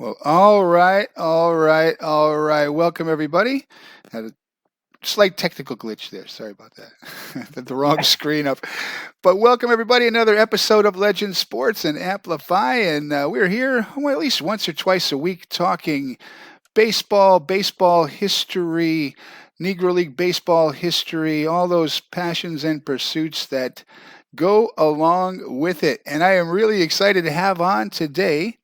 Well, all right, all right, all right. Welcome, everybody. Had a slight technical glitch there. Sorry about that. Had the wrong screen up. But welcome, everybody. Another episode of Legend Sports and Amplify. And we're here at least once or twice a week talking baseball, baseball history, Negro League baseball history, all those passions and pursuits that go along with it. And I am really excited to have on today.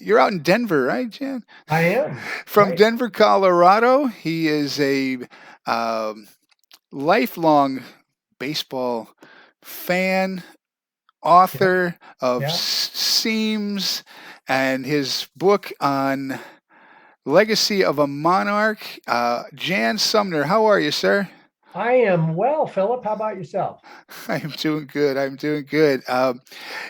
You're out in Denver, right, Jan? I am. From Right. Denver, Colorado. He is a um, lifelong baseball fan, Yeah. author of Yeah. Seams, and his book on Legacy of a Monarch. Jan Sumner, how are you, sir? I am well, Philip. How about yourself? I am doing good. I'm doing good.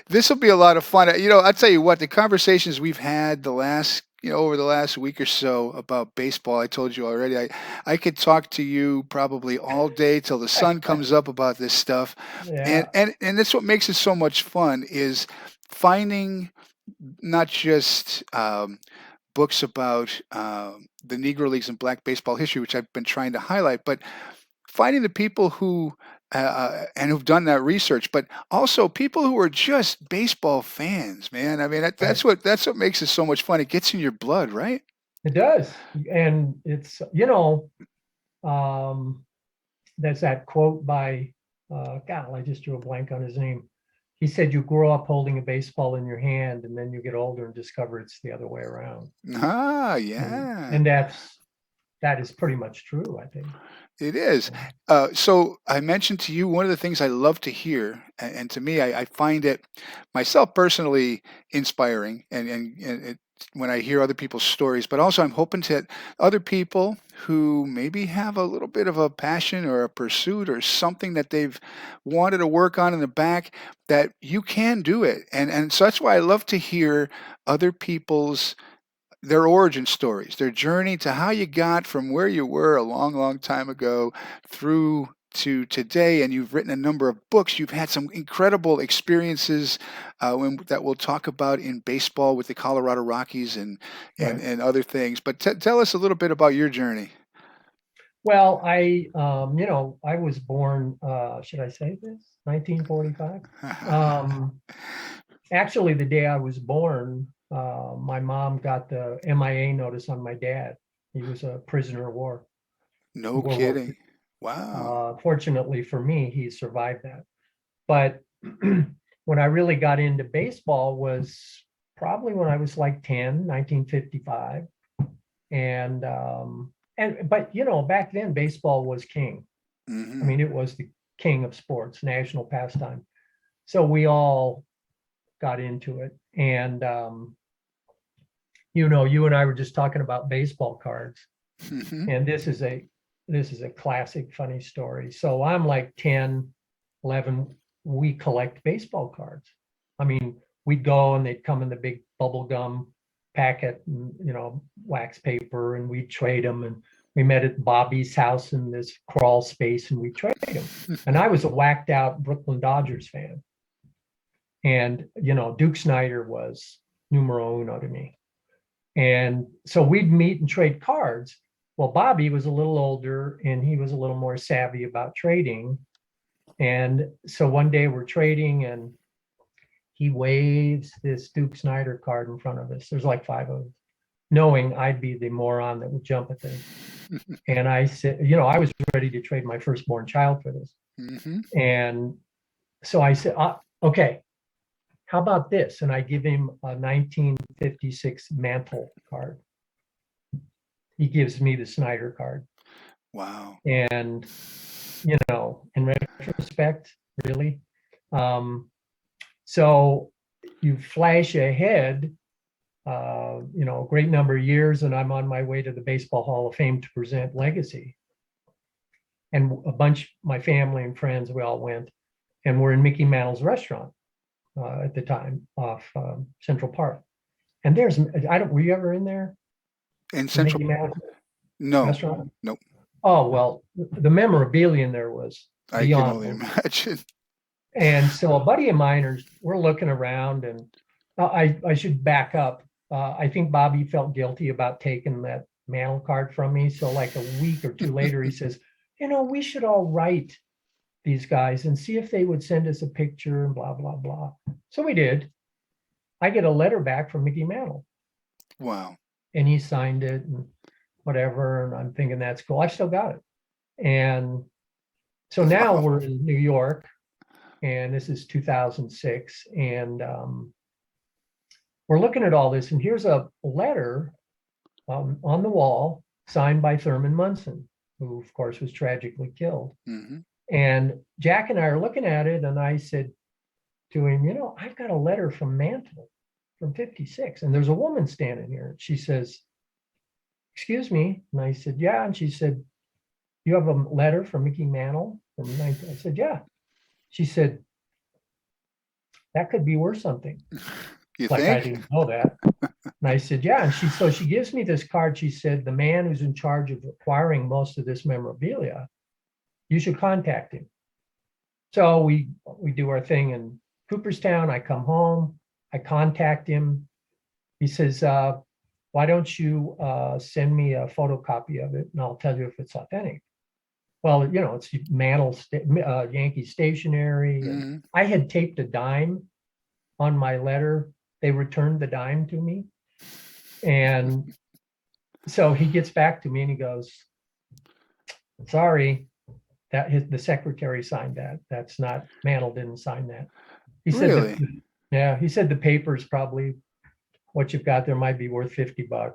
This will be a lot of fun. I'll tell you what, the conversations we've had over the last week or so about baseball, I told you already, I could talk to you probably all day till the sun comes up about this stuff. And, Yeah. and, and that's what makes it so much fun is finding not just books about the Negro Leagues and Black baseball history, which I've been trying to highlight, but finding the people who and who've done that research, but also people who are just baseball fans, man. I mean, Right. that's what makes it so much fun. It gets in your blood, right? It does. And it's, um, there's that quote by, God, I just drew a blank on his name. He said, you grow up holding a baseball in your hand and then you get older and discover it's the other way around. Ah, And, yeah, and that is pretty much true, I think. it is. So I mentioned to you one of the things I love to hear, and to me, I find it myself personally inspiring, and when I hear other people's stories, but also I'm hoping to other people who maybe have a little bit of a passion or a pursuit or something that they've wanted to work on in the back, that you can do it. And so that's why I love to hear other people's their origin stories, their journey to how you got from where you were a long, long time ago through to today. And you've written a number of books. You've had some incredible experiences that we'll talk about in baseball with the Colorado Rockies Right. and other things. But tell us a little bit about your journey. Well, I was born, should I say this? 1945. Um, Actually, the day I was born, my mom got the MIA notice on my dad. He was a prisoner of war in No World War II. kidding. Wow. Fortunately for me, he survived that. But when I really got into baseball was probably when I was like 10, 1955. But back then baseball was king. I Hmm. mean, it was the king of sports, national pastime. So we all got into it. And you and I were just talking about baseball cards, Hmm. and this is a classic funny story. So I'm like 10, 11. We collect baseball cards. I mean, we'd go and they'd come in the big bubble gum packet, and, wax paper, and we'd trade them. And we met at Bobby's house in this crawl space, and we trade them. And I was a whacked out Brooklyn Dodgers fan. And, Duke Snyder was numero uno to me. And so we'd meet and trade cards. Well, Bobby was a little older and he was a little more savvy about trading. And so one day we're trading and he waves this Duke Snyder card in front of us. There's like five of us, knowing I'd be the moron that would jump at this. And I said, I was ready to trade my firstborn child for this. Hmm. And so I said, okay, how about this? And I give him a 1956 Mantle card. He gives me the Snyder card. Wow. And, in retrospect, really. Um, so you flash ahead, a great number of years, and I'm on my way to the Baseball Hall of Fame to present Legacy. And my family and friends, we all went, and we're in Mickey Mantle's restaurant at the time off Central Park. And were you ever in there? In The Central, Mickey Mouse no, restaurant? no, Oh, well, the memorabilia in there was I can beyond only belief. imagine. And so a buddy of mine, we're looking around, and I should back up. I think Bobby felt guilty about taking that Mantle card from me. So like a week or two later, he says, we should all write these guys and see if they would send us a picture and blah, blah, blah. So we did. I get a letter back from Mickey Mantle. Wow. And he signed it and whatever. And I'm thinking that's cool. I still got it. And so now Wow. we're in New York, and this is 2006. And we're looking at all this. And here's a letter on the wall signed by Thurman Munson, who, of course, was tragically killed. Mm-hmm. And Jack and I are looking at it. And I said to him, I've got a letter from Mantle from 56. And there's a woman standing here. She says, excuse me. And I said, yeah. And she said, you have a letter from Mickey Mantle from 19. I said, yeah. She said, that could be worth something. You like think? I didn't know that. And I said, yeah. And she gives me this card. She said, the man who's in charge of acquiring most of this memorabilia, you should contact him. So we do our thing in Cooperstown. I come home. I contact him. He says, why don't you send me a photocopy of it, and I'll tell you if it's authentic. Well, it's Mantle Yankee stationery. Mm-hmm. I had taped a dime on my letter. They returned the dime to me. And so he gets back to me and he goes, sorry, the secretary signed that. That's not, Mantle didn't sign that. He said, Really? he said the paper's probably, what you've got there might be worth $50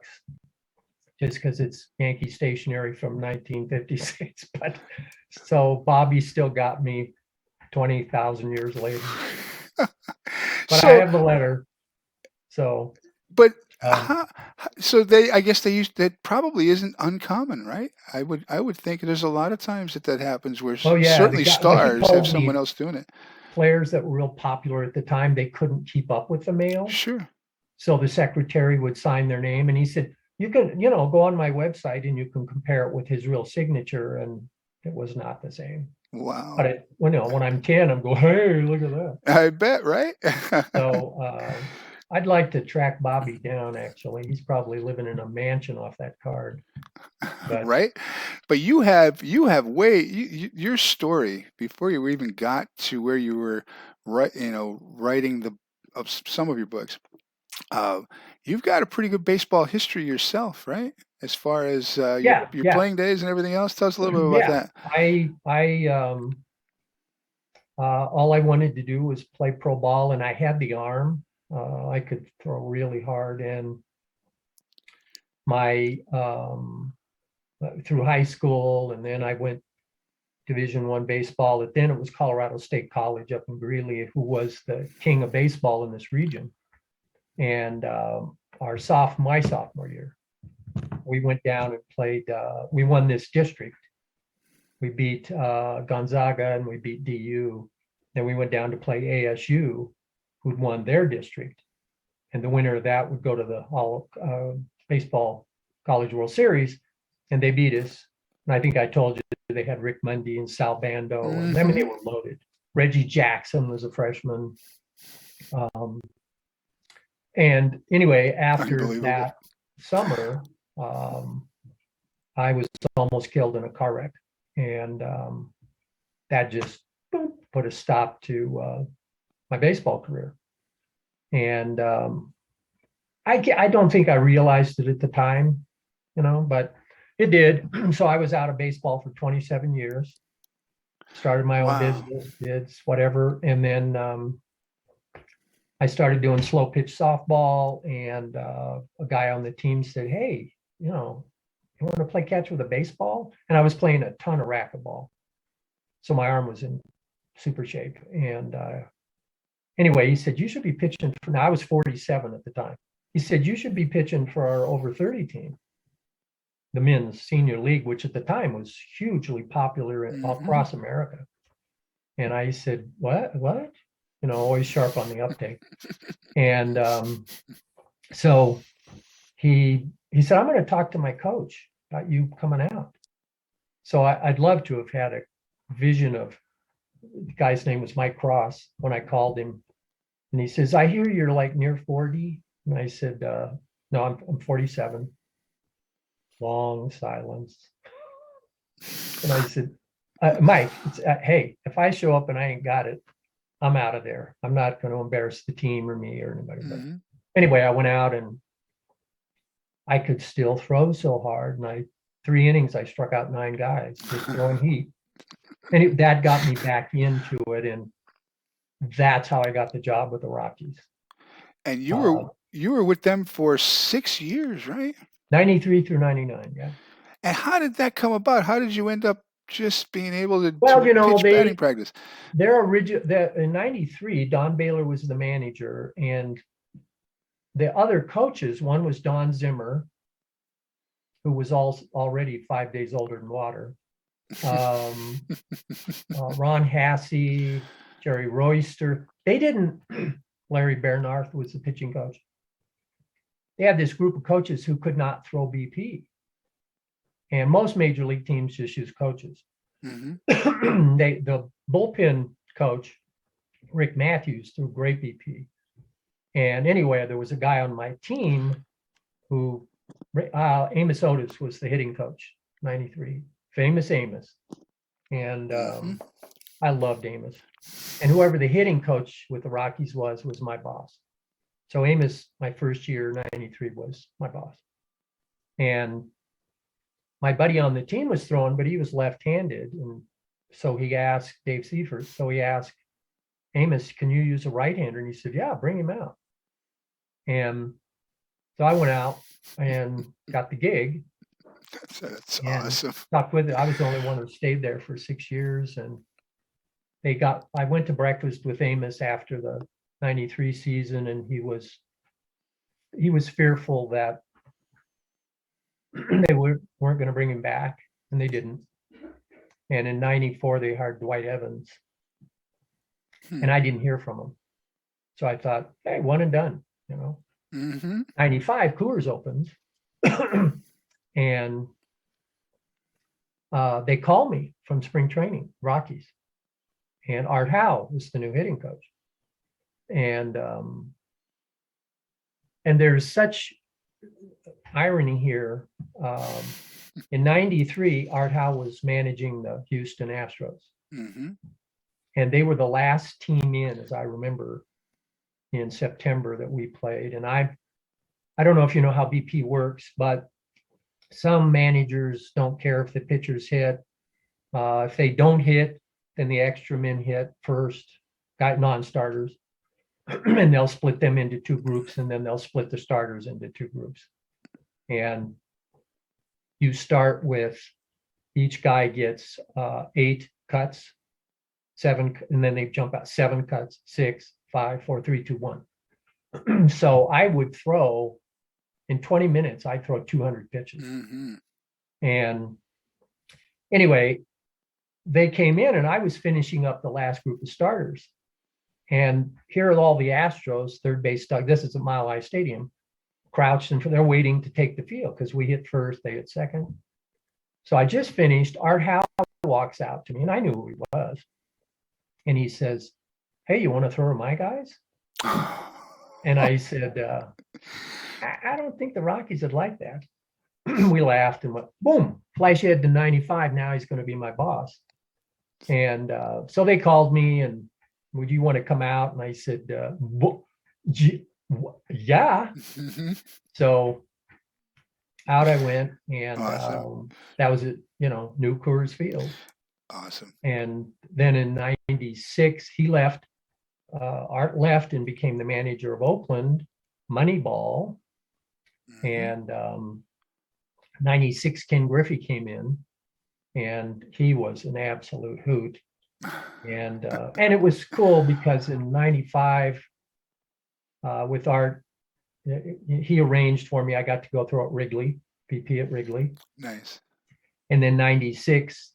just because it's Yankee stationery from 1956. But so Bobby still got me 20,000 years later. But I have the letter. So, but I guess they used that. Probably isn't uncommon, right? I would think there's a lot of times that happens where certainly stars have someone else doing it. Players that were real popular at the time, they couldn't keep up with the mail. Sure. So the secretary would sign their name, and he said, you can, go on my website and you can compare it with his real signature, and it was not the same. Wow. But when I'm 10, I'm going, hey, look at that. I bet, right? So I'd like to track Bobby down, actually. He's probably living in a mansion off that card. But, right? But you have your story before you even got to where you were writing some of your books. You've got a pretty good baseball history yourself, right? As far as your playing days and everything else. Tell us a little bit about that. All I wanted to do was play pro ball, and I had the arm. I could throw really hard, and my through high school, and then I went Division I baseball. Then it was Colorado State College up in Greeley, who was the king of baseball in this region. And my sophomore year, we went down and played. We won this district. We beat Gonzaga and we beat DU. Then we went down to play ASU, who'd won their district. And the winner of that would go to the All Baseball College World Series, and they beat us. And I think I told you they had Rick Mundy and Sal Bando. Mm-hmm. And they were loaded. Reggie Jackson was a freshman. And anyway, after that summer, I was almost killed in a car wreck. And that just put a stop to my baseball career. And I don't think I realized it at the time, but it did. So I was out of baseball for 27 years, started my own business, kids, whatever. And then I started doing slow pitch softball, and a guy on the team said, hey, you want to play catch with a baseball? And I was playing a ton of racquetball. So my arm was in super shape. And anyway, he said, you should be pitching for, now I was 47 at the time. He said, you should be pitching for our over 30 team, the men's senior league, which at the time was hugely popular across America. And I said, what? Always sharp on the uptake. And so he said, I'm going to talk to my coach about you coming out. So I'd love to have had a vision of, the guy's name was Mike Cross, when I called him. And he says, I hear you're like near 40. And I said, no, I'm 47. Long silence. And I said, Mike, hey, if I show up and I ain't got it, I'm out of there. I'm not going to embarrass the team or me or anybody. But anyway, I went out and I could still throw so hard. And 3 innings, I struck out 9 guys just throwing heat. And that got me back into it. And that's how I got the job with the Rockies. And you were with them for 6 years, right? 93 through 99, yeah. And how did that come about? How did you end up just being able to Well, pitch batting practice? In 93, Don Baylor was the manager, and the other coaches, one was Don Zimmer, who was already 5 days older than water. Ron Hasse, Jerry Royster. Larry Bernarth was the pitching coach. They had this group of coaches who could not throw BP. And most major league teams just use coaches. The bullpen coach, Rick Matthews, threw great BP. And anyway, there was a guy on my team who, Amos Otis was the hitting coach, 93, famous Amos. And I loved Amos. And whoever the hitting coach with the Rockies was my boss. So Amos, my first year, 93, was my boss. And my buddy on the team was throwing, but he was left-handed. And so he asked Dave Seifert, he asked Amos, can you use a right-hander? And he said, yeah, bring him out. And so I went out and got the gig. That's awesome. Stuck with it. I was the only one who stayed there for 6 years. And I went to breakfast with Amos after the 93 season, and he was fearful that they weren't going to bring him back, and they didn't. And in 94, they hired Dwight Evans, and I didn't hear from him. So I thought, hey, one and done, 95, Coors opens, and they called me from spring training, Rockies, and Art Howe was the new hitting coach. And there's such irony here. In 93, Art Howe was managing the Houston Astros. And they were the last team in, as I remember, in September that we played. And I don't know if you know how BP works, but some managers don't care if the pitchers hit. If they don't hit, then the extra men hit first, got non-starters. And they'll split them into 2 groups, and then they'll split the starters into 2 groups. And you start with, each guy gets 8 cuts, 7, and then they jump out 7 cuts, 6, 5, 4, 3, 2, 1. So I would throw, in 20 minutes, I'd throw 200 pitches. And anyway, they came in, and I was finishing up the last group of starters. And here are all the Astros, third base Doug. This is at Mile High Stadium, crouched, and they're waiting to take the field because we hit first, they hit second. So I just finished. Art Howe walks out to me, and I knew who he was. And he says, hey, you want to throw to my guys? And I said, I don't think the Rockies would like that. We laughed and went, boom, flash ahead to 95. Now he's going to be my boss. And so they called me and, would you want to come out? And I said, yeah. So out I went, and awesome. That was it, new Coors Field. Awesome. And then in 96, he left, Art left and became the manager of Oakland, Moneyball. And 96, Ken Griffey came in, and he was an absolute hoot. And it was cool because in 95, with Art, he arranged for me. I got to go throw at Wrigley, BP at Wrigley. Nice. And then 96,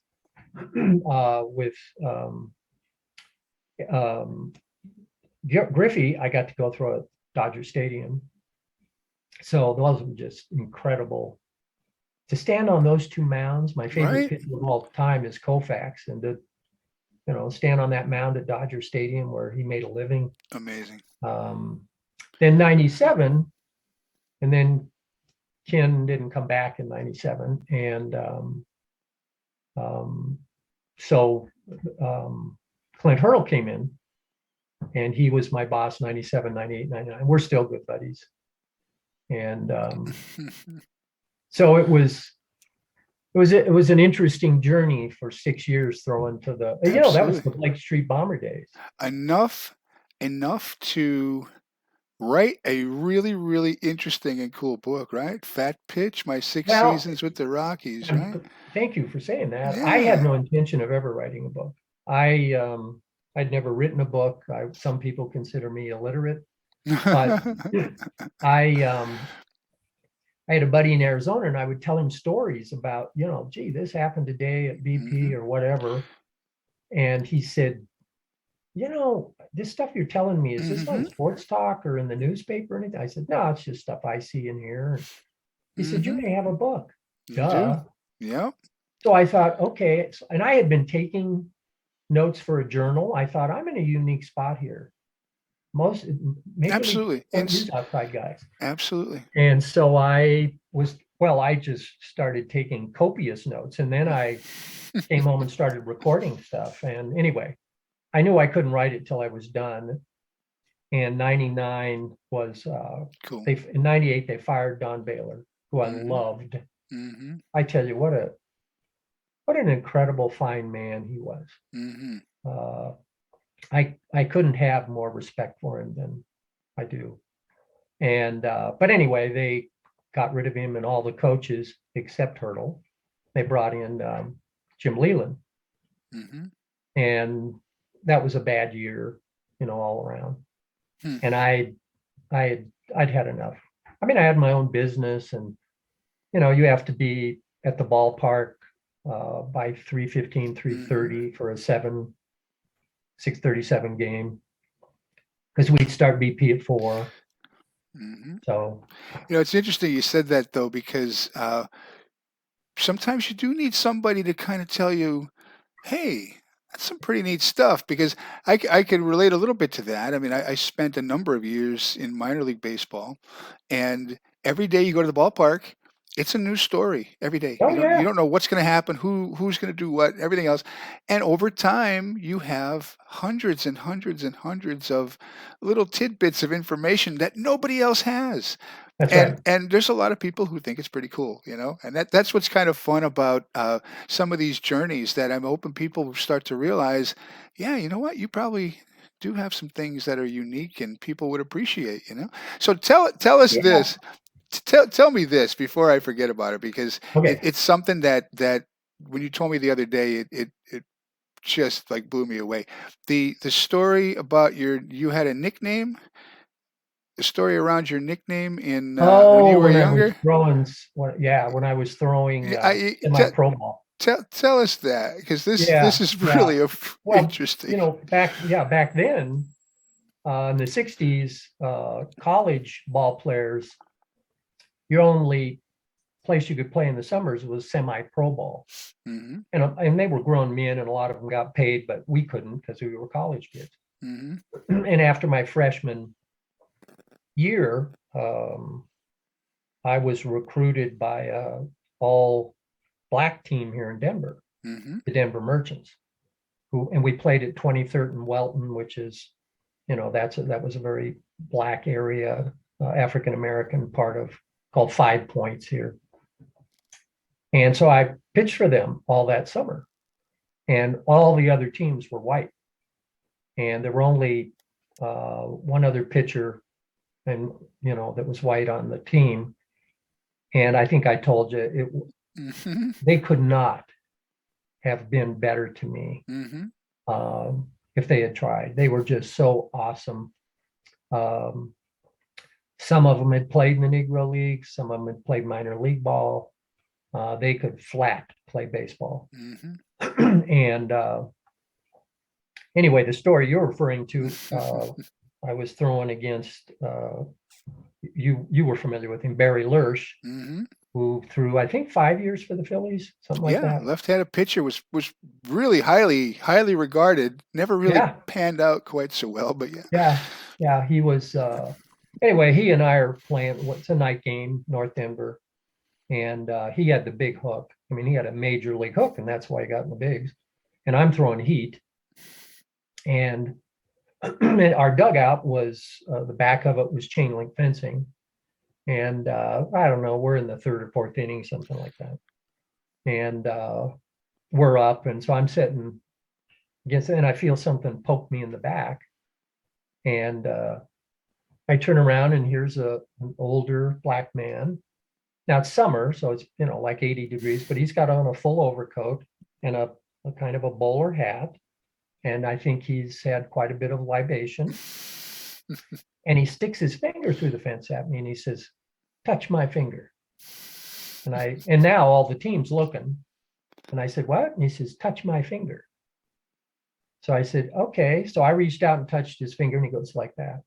with Griffey, I got to go throw at Dodger Stadium. So those were just incredible. To stand on those 2 mounds, my favorite pitcher of all time is Koufax, and to stand on that mound at Dodger Stadium where he made a living. Amazing. Then 97, And then Ken didn't come back in 97. And so Clint Hurl came in, and he was my boss 97, 98, 99. We're still good buddies. And so it was an interesting journey for 6 years throwing to the, that was the Absolutely. Blake Street Bomber days. Enough to write a really, really interesting and cool book, right? Fat Pitch, My Six Well, Seasons with the Rockies, right? and thank you for saying that. I had Yeah. no intention of ever writing a book. I'd never written a book. Some people consider me illiterate, but I had a buddy in Arizona, and I would tell him stories about, gee, this happened today at BP or whatever. And he said, this stuff you're telling me, is this on Sports Talk or in the newspaper or anything? I said, no, it's just stuff I see in here. He said, you may have a book. You Duh. do. Yep. So I thought, okay. And I had been taking notes for a journal. I thought, I'm in a unique spot here. Absolutely. Use outside guys. Absolutely. And so I just started taking copious notes, and then I came home and started recording stuff. And anyway, I knew I couldn't write it till I was done. And 99 was cool. In 98 they fired Don Baylor, who I loved. I tell you, what an incredible fine man he was. I couldn't have more respect for him than I do. And but anyway, they got rid of him and all the coaches except Hurdle. They brought in Jim Leland, and that was a bad year, all around. And I'd had enough. I mean, I had my own business, and you have to be at the ballpark by 3:15, 3:30 for a 6:37 game, because we'd start BP at 4. So, it's interesting you said that, though, because sometimes you do need somebody to kind of tell you, hey, that's some pretty neat stuff, because I can relate a little bit to that. I mean, I spent a number of years in minor league baseball, and every day you go to the ballpark, it's a new story every day. You don't know what's going to happen, who's going to do what, everything else. And over time, you have hundreds and hundreds and hundreds of little tidbits of information that nobody else has. That's right. And there's a lot of people who think it's pretty cool, and that's what's kind of fun about some of these journeys, that I'm hoping people start to realize, yeah, you know what, you probably do have some things that are unique and people would appreciate, So tell us this. Tell me this before I forget about it, because it's something that when you told me the other day, it just like blew me away. The story about you had a nickname. The story around your nickname when you were younger. When I was throwing in my pro ball. Tell us that, because this is really interesting. Back then in the 60s, college ball players, your only place you could play in the summers was semi-pro ball. And they were grown men, and a lot of them got paid, but we couldn't because we were college kids. And after my freshman year, I was recruited by a all black team here in Denver, the Denver Merchants, and we played at 23rd and Welton, which is, that was a very black area, African American part of, called 5 Points here. And so I pitched for them all that summer, and all the other teams were white, and there were only one other pitcher, and that was white on the team. And I think I told you they could not have been better to me if they had tried. They were just so awesome. Some of them had played in the Negro Leagues. Some of them had played minor league ball. They could flat play baseball. And anyway, the story you're referring to, I was throwing against, you were familiar with him, Barry Lurch, who threw, I think, 5 years for the Phillies, something like that. Yeah, left-handed pitcher, was really highly regarded. Never really panned out quite so well, but yeah. Yeah, he was Anyway, he and I are playing. What's a night game, North Denver, and he had the big hook. I mean, he had a major league hook, and that's why he got in the bigs. And I'm throwing heat, and our dugout was the back of it was chain link fencing, and I don't know, we're in the third or fourth inning, something like that, and we're up, and so I'm sitting against, and I feel something poke me in the back, and I turn around, and here's an older black man. Now it's summer, so it's like 80 degrees, but he's got on a full overcoat and a kind of a bowler hat, and I think he's had quite a bit of libation. And he sticks his finger through the fence at me, and he says, "Touch my finger." And now all the team's looking, and I said, "What?" And he says, "Touch my finger." So I said, "Okay." So I reached out and touched his finger, and he goes like that.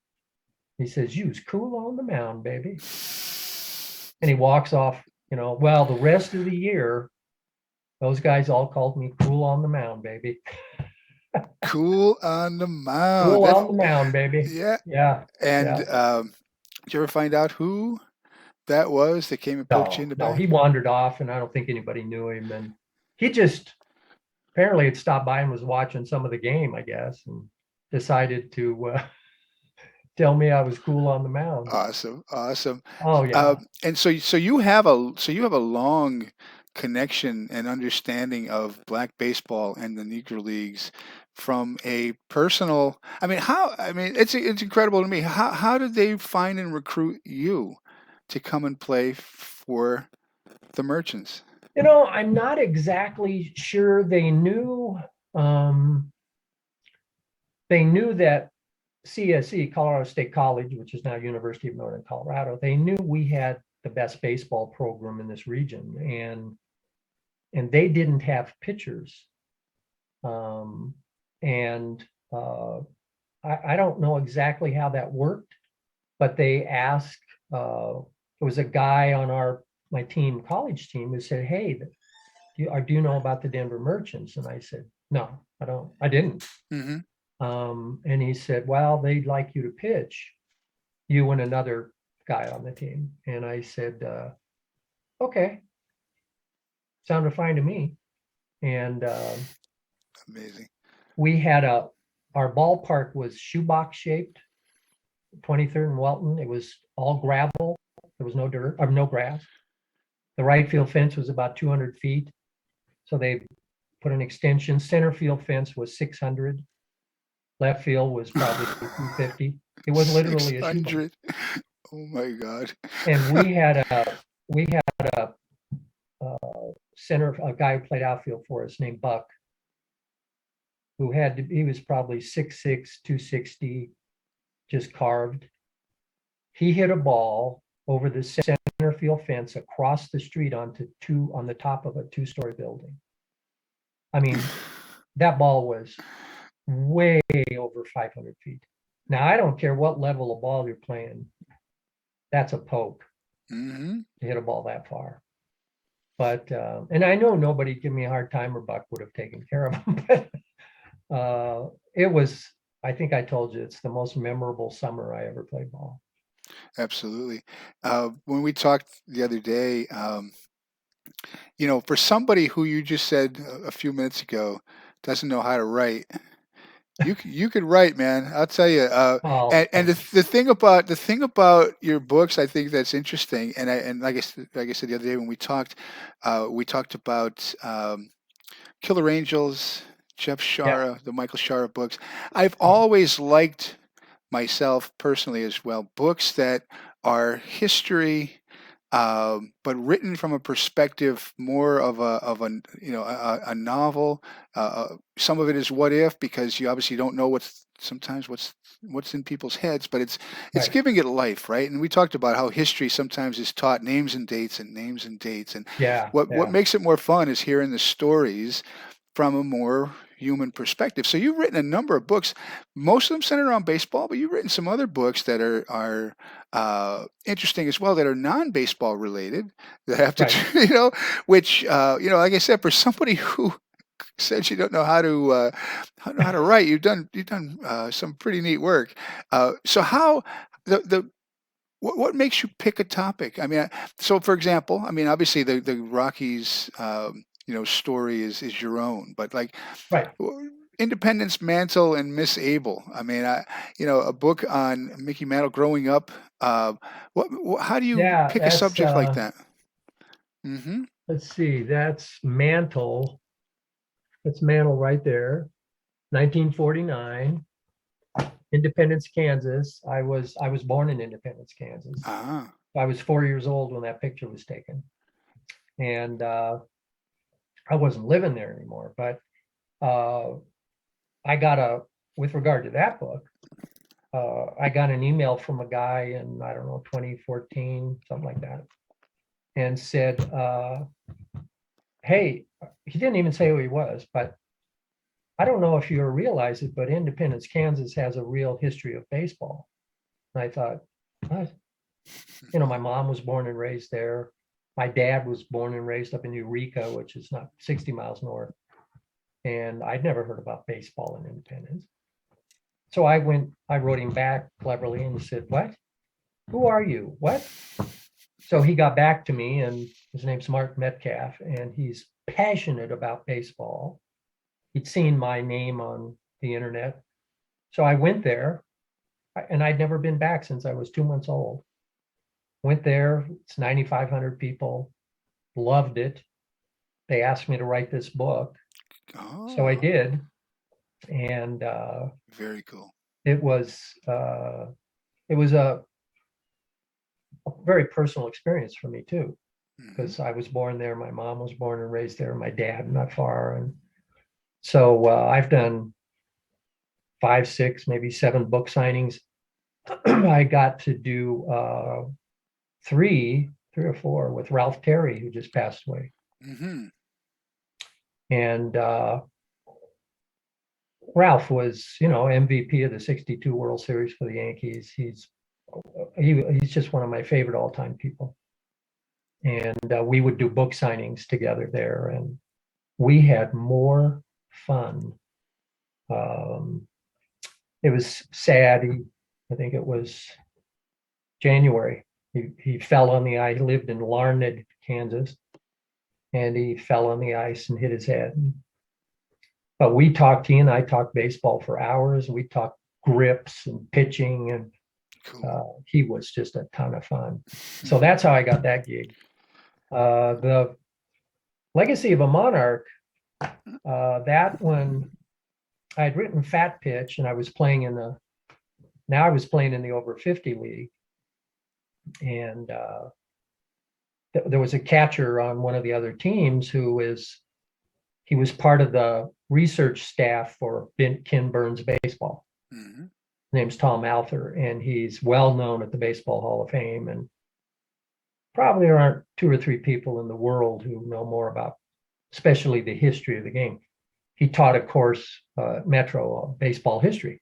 He says, "You's cool on the mound, baby." And he walks off. Well, the rest of the year, those guys all called me cool on the mound, baby. Cool on the mound. Cool That's on the mound, baby. yeah. Yeah. And Yeah. did you ever find out who that was that came and poked you in No, the no, back? he wandered off, and I don't think anybody knew him. And he just apparently had stopped by and was watching some of the game, I guess, and decided to tell me I was cool on the mound. Awesome, awesome. Oh yeah, And so you have a long connection and understanding of black baseball and the Negro Leagues from a personal. I mean, how? I mean, it's incredible to me. How did they find and recruit you to come and play for the Merchants? I'm not exactly sure. Um, they knew that CSE, Colorado State College, which is now University of Northern Colorado, they knew we had the best baseball program in this region, and they didn't have pitchers. Um, and I don't know exactly how that worked, but they asked. There was a guy on my team, college team, who said, "Hey, do you know about the Denver Merchants?" And I said, "No, I don't. I didn't." Hmm. And he said, "Well, they'd like you to pitch, you and another guy on the team." And I said, "Okay, sounded fine to me." And Amazing. we had our ballpark was shoebox shaped, 23rd and Welton. It was all gravel. There was no dirt or no grass. The right field fence was about 200 feet. So they put an extension. Center field fence was 600. Left field was probably 250. It was literally a shoebox. 600. Oh my God. And we had a guy who played outfield for us named Buck, he was probably 6'6", 260, just carved. He hit a ball over the center field fence across the street on the top of a two-story building. I mean, that ball was way over 500 feet. Now, I don't care what level of ball you're playing. That's a poke Hmm. to hit a ball that far. But, and I know nobody give me a hard time, or Buck would have taken care of him, but it was, I think I told you, it's the most memorable summer I ever played ball. Absolutely. When we talked the other day, for somebody who you just said a few minutes ago doesn't know how to write, you could write, man. I'll tell you. Oh, And the thing about your books, I think that's interesting. And like I said the other day when we talked about Killer Angels, Jeff yeah, Shara, the Michael Shara books. I've always liked myself personally as well books that are history, but written from a perspective more of a novel. Some of it is what if, because you obviously don't know what's in people's heads, but it's right. giving it life, right? And we talked about how history sometimes is taught names and dates and names and dates, and Yeah, what yeah, makes it more fun is hearing the stories from a more human perspective. So you've written a number of books, most of them centered around baseball, but you've written some other books that are interesting as well, that are non-baseball related, that have to, right. which like I said, for somebody who says you don't know how to write, you've done some pretty neat work. So how the what makes you pick a topic? I mean, so for example, I mean, obviously the Rockies, story is your own, but like Right. Independence Mantle and Miss Abel. I mean, a book on Mickey Mantle growing up. How do you Yeah, pick a subject like that? Mm-hmm. let's see, that's Mantle. That's Mantle right there. 1949, Independence, Kansas. I was born in Independence, Kansas. Ah, I was 4 years old when that picture was taken, and I wasn't living there anymore. But uh, I got with regard to that book, I got an email from a guy in, I don't know, 2014, something like that, and said, "Hey," he didn't even say who he was, but I don't know if you realize it, but Independence, Kansas has a real history of baseball. And I thought, what? My mom was born and raised there. My dad was born and raised up in Eureka, which is not 60 miles north. And I'd never heard about baseball in Independence. So I wrote him back cleverly and said, "What? Who are you? What?" So he got back to me, and his name's Mark Metcalf, and he's passionate about baseball. He'd seen my name on the internet. So I went there, and I'd never been back since I was 2 months old. Went there, it's 9,500 people, loved it. They asked me to write this book. So I oh, did. And very cool. it was uh, it was a very personal experience for me too, Hmm. because I was born there. My mom was born and raised there. My dad not far, and so I've done 5, 6, maybe 7 book signings. I got to do three or four with Ralph Terry, who just passed away, Hmm. and Ralph was, MVP of the '62 World Series for the Yankees. He's just one of my favorite all time people, and we would do book signings together there, and we had more fun. Um, it was sad. I think it was January. He fell on the ice. He lived in Larned, Kansas, and he fell on the ice and hit his head. But he and I talked baseball for hours. We talked grips and pitching, and Cool. he was just a ton of fun. So that's how I got that gig. The Legacy of a Monarch, that one, I had written Fat Pitch, and now I was playing in the over 50 league. And there was a catcher on one of the other teams he was part of the research staff for Ken Burns baseball. Hmm. His name's Tom Alther, and he's well known at the Baseball Hall of Fame. And probably there aren't 2 or 3 people in the world who know more about, especially the history of the game. He taught a course, Metro baseball history.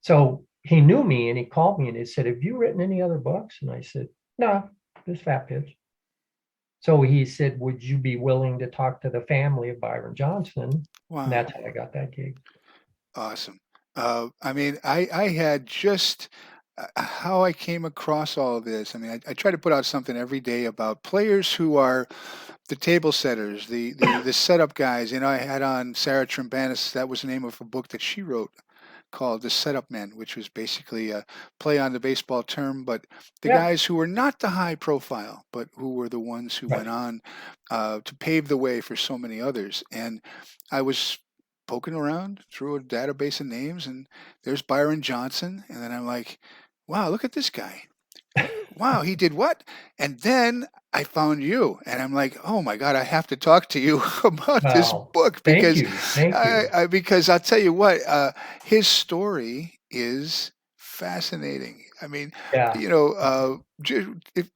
So he knew me, and he called me and he said, "Have you written any other books?" And I said, "No, just Fat Pitch." So he said, "Would you be willing to talk to the family of Byron Johnson?" And Wow. that's how I got that gig. Awesome. I mean, I had just how I came across all of this. I mean, I try to put out something every day about players who are the table setters, the setup guys. I had on Sarah Trimbanis. That was the name of a book that she wrote called The Setup Men, which was basically a play on the baseball term, but the Yeah, guys who were not the high profile, but who were the ones who went right. on to pave the way for so many others. And I was poking around through a database of names, and there's Byron Johnson. And then I'm like, wow, look at this guy. Wow, he did what? And then I found you, and I'm like, oh my God, I have to talk to you about this Well, book thank because you. Thank you. because I'll tell you what, his story is fascinating. I mean, Yeah,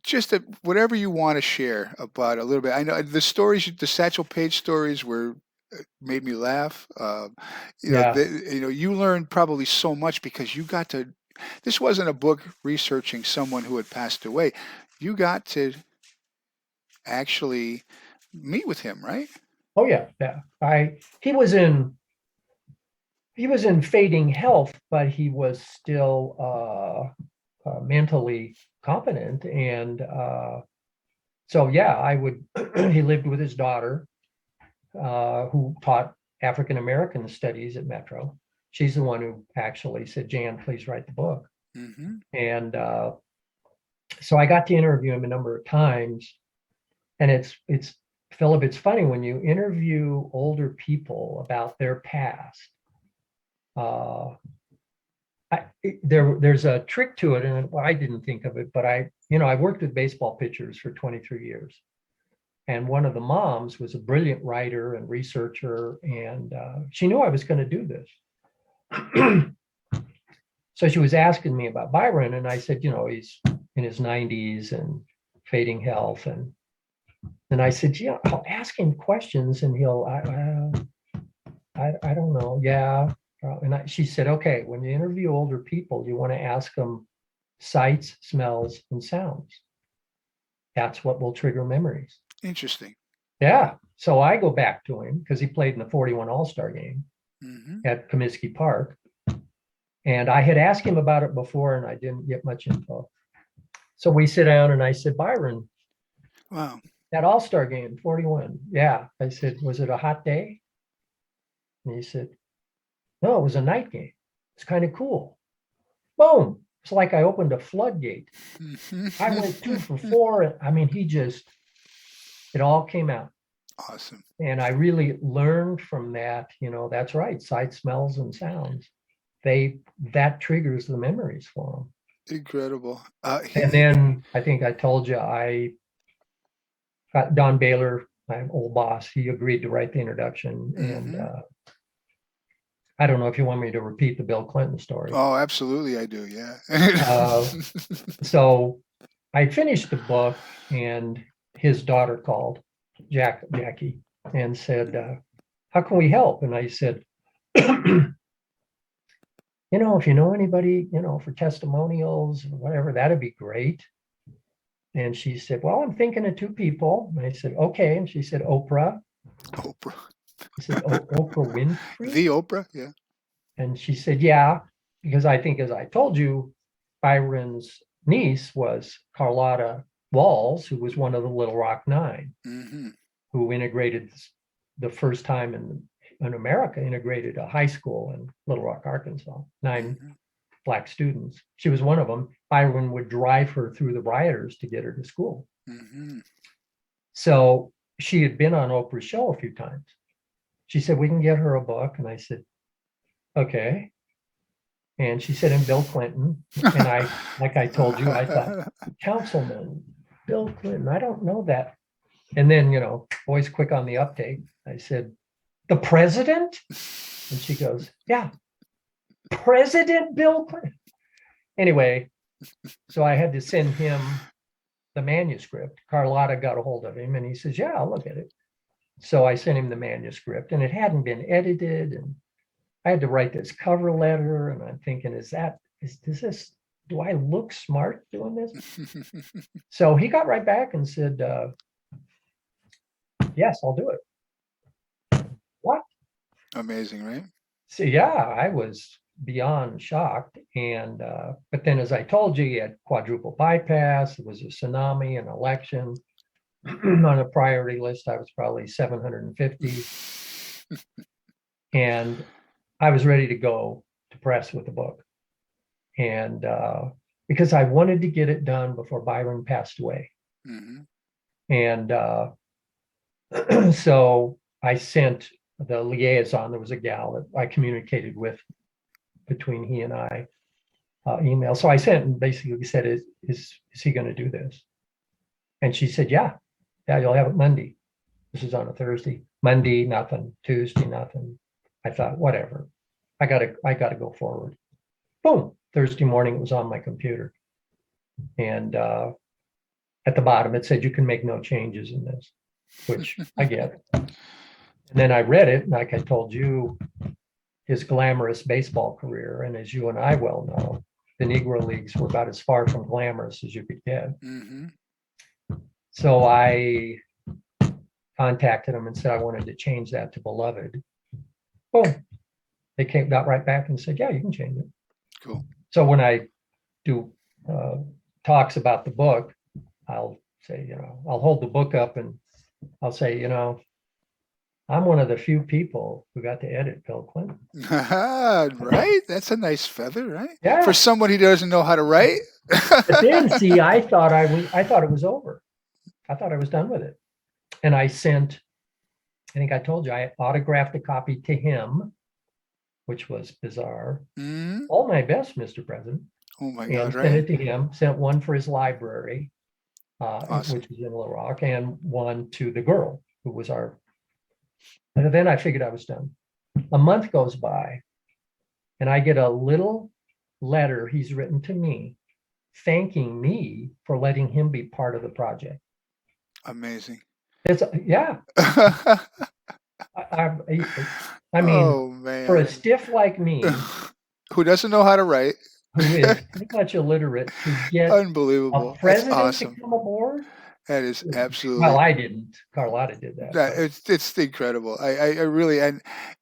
just whatever you want to share about a little bit. I know the stories, the Satchel Paige stories were made me laugh. yeah. You learned probably so much because you got to. This wasn't a book researching someone who had passed away. You got to actually meet with him, right? Oh yeah, yeah. He was in fading health, but he was still mentally competent. And so, yeah, I would, he lived with his daughter, who taught African American studies at Metro. She's the one who actually said, Jan, please write the book. Mm-hmm. And so I got to interview him a number of times. And it's Philip, it's funny when you interview older people about their past. There's a trick to it, and I didn't think of it, but I worked with baseball pitchers for 23 years. And one of the moms was a brilliant writer and researcher, and she knew I was going to do this. So she was asking me about Byron, and I said, he's in his 90s and fading health. And I said, I'll ask him questions, and he'll, I don't know. Yeah. And she said, okay, when you interview older people, you want to ask them sights, smells, and sounds. That's what will trigger memories. Interesting. Yeah. So I go back to him because he played in the 41 All-Star game Mm-hmm. at Comiskey Park. And I had asked him about it before, and I didn't get much info. So we sit down, and I said, Byron, Wow. that All-Star game, 41. Yeah. I said, was it a hot day? And he said, no, it was a night game. It's kind of cool. Boom. It's like I opened a floodgate. I went 2 for 4. I mean, it all came out. Awesome. And I really learned from that, that's right. Sight, smells, and sounds. That triggers the memories for them. Incredible. And then I think I told you, I got Don Baylor, my old boss. He agreed to write the introduction. Mm-hmm. And I don't know if you want me to repeat the Bill Clinton story. Oh, absolutely, I do. Yeah. So I finished the book, and his daughter called, Jackie, and said, how can we help? And I said, if you know anybody, for testimonials or whatever, that'd be great. And she said, well, I'm thinking of 2 people. And I said, okay. And she said, Oprah. Oprah. I said, Oprah Winfrey? The Oprah, yeah. And she said, yeah, because I think, as I told you, Byron's niece was Carlotta Walls, who was one of the Little Rock Nine, Mm-hmm. who integrated the first time in America, integrated a high school in Little Rock, Arkansas, 9 Black students. She was one of them. Byron would drive her through the rioters to get her to school. Mm-hmm. So she had been on Oprah's show a few times. She said, we can get her a book. And I said, okay. And she said, and Bill Clinton. And I, like I told you, I thought, Councilman Bill Clinton, I don't know that. And then, always quick on the uptake. I said, the president? And she goes, yeah, President Bill Clinton. Anyway, so I had to send him the manuscript. Carlotta got a hold of him, and he says, yeah, I'll look at it. So I sent him the manuscript, and it hadn't been edited, and I had to write this cover letter, and I'm thinking, do I look smart doing this? So he got right back and said, yes, I'll do it. What? Amazing, right? So yeah, I was beyond shocked. And but then, as I told you, he had quadruple bypass. It was a tsunami, an election. On a priority list, I was probably 750. And I was ready to go to press with the book. And because I wanted to get it done before Byron passed away. Mm-hmm. And so I sent the liaison. There was a gal that I communicated with between he and I, email. So I sent and basically said, is he going to do this? And she said, yeah, you'll have it Monday. This is on a Thursday. Monday, nothing. Tuesday, nothing. I thought, whatever. I gotta go forward. Boom. Thursday morning, it was on my computer. And at the bottom, it said, you can make no changes in this, which I get. And then I read it, and like I told you, his glamorous baseball career. And as you and I well know, the Negro Leagues were about as far from glamorous as you could get. Mm-hmm. So I contacted him and said I wanted to change that to beloved. Boom. They got right back and said, yeah, you can change it. Cool. So when I do uh, talks about the book, I'll say, I'll hold the book up and I'll say, I'm one of the few people who got to edit Bill Clinton. Right? That's a nice feather, right? For Yeah. someone who doesn't know how to write. But then see, I thought it was over. I thought I was done with it. And I think I told you, I autographed a copy to him, which was bizarre. Mm. All my best, Mr. President. Oh my God, And sent right? it to him, sent one for his library, Awesome. which was in Little Rock, and one to the girl who was our. And then I figured I was done. A month goes by, and I get a little letter he's written to me thanking me for letting him be part of the project. Amazing. It's yeah. I, I mean, Oh for a man. stiff like me, Who doesn't know how to write? who is pretty much illiterate, to get a Unbelievable. That's president to awesome. come aboard. That is Well, absolutely I didn't. Carlotta did that, that but it's incredible. I really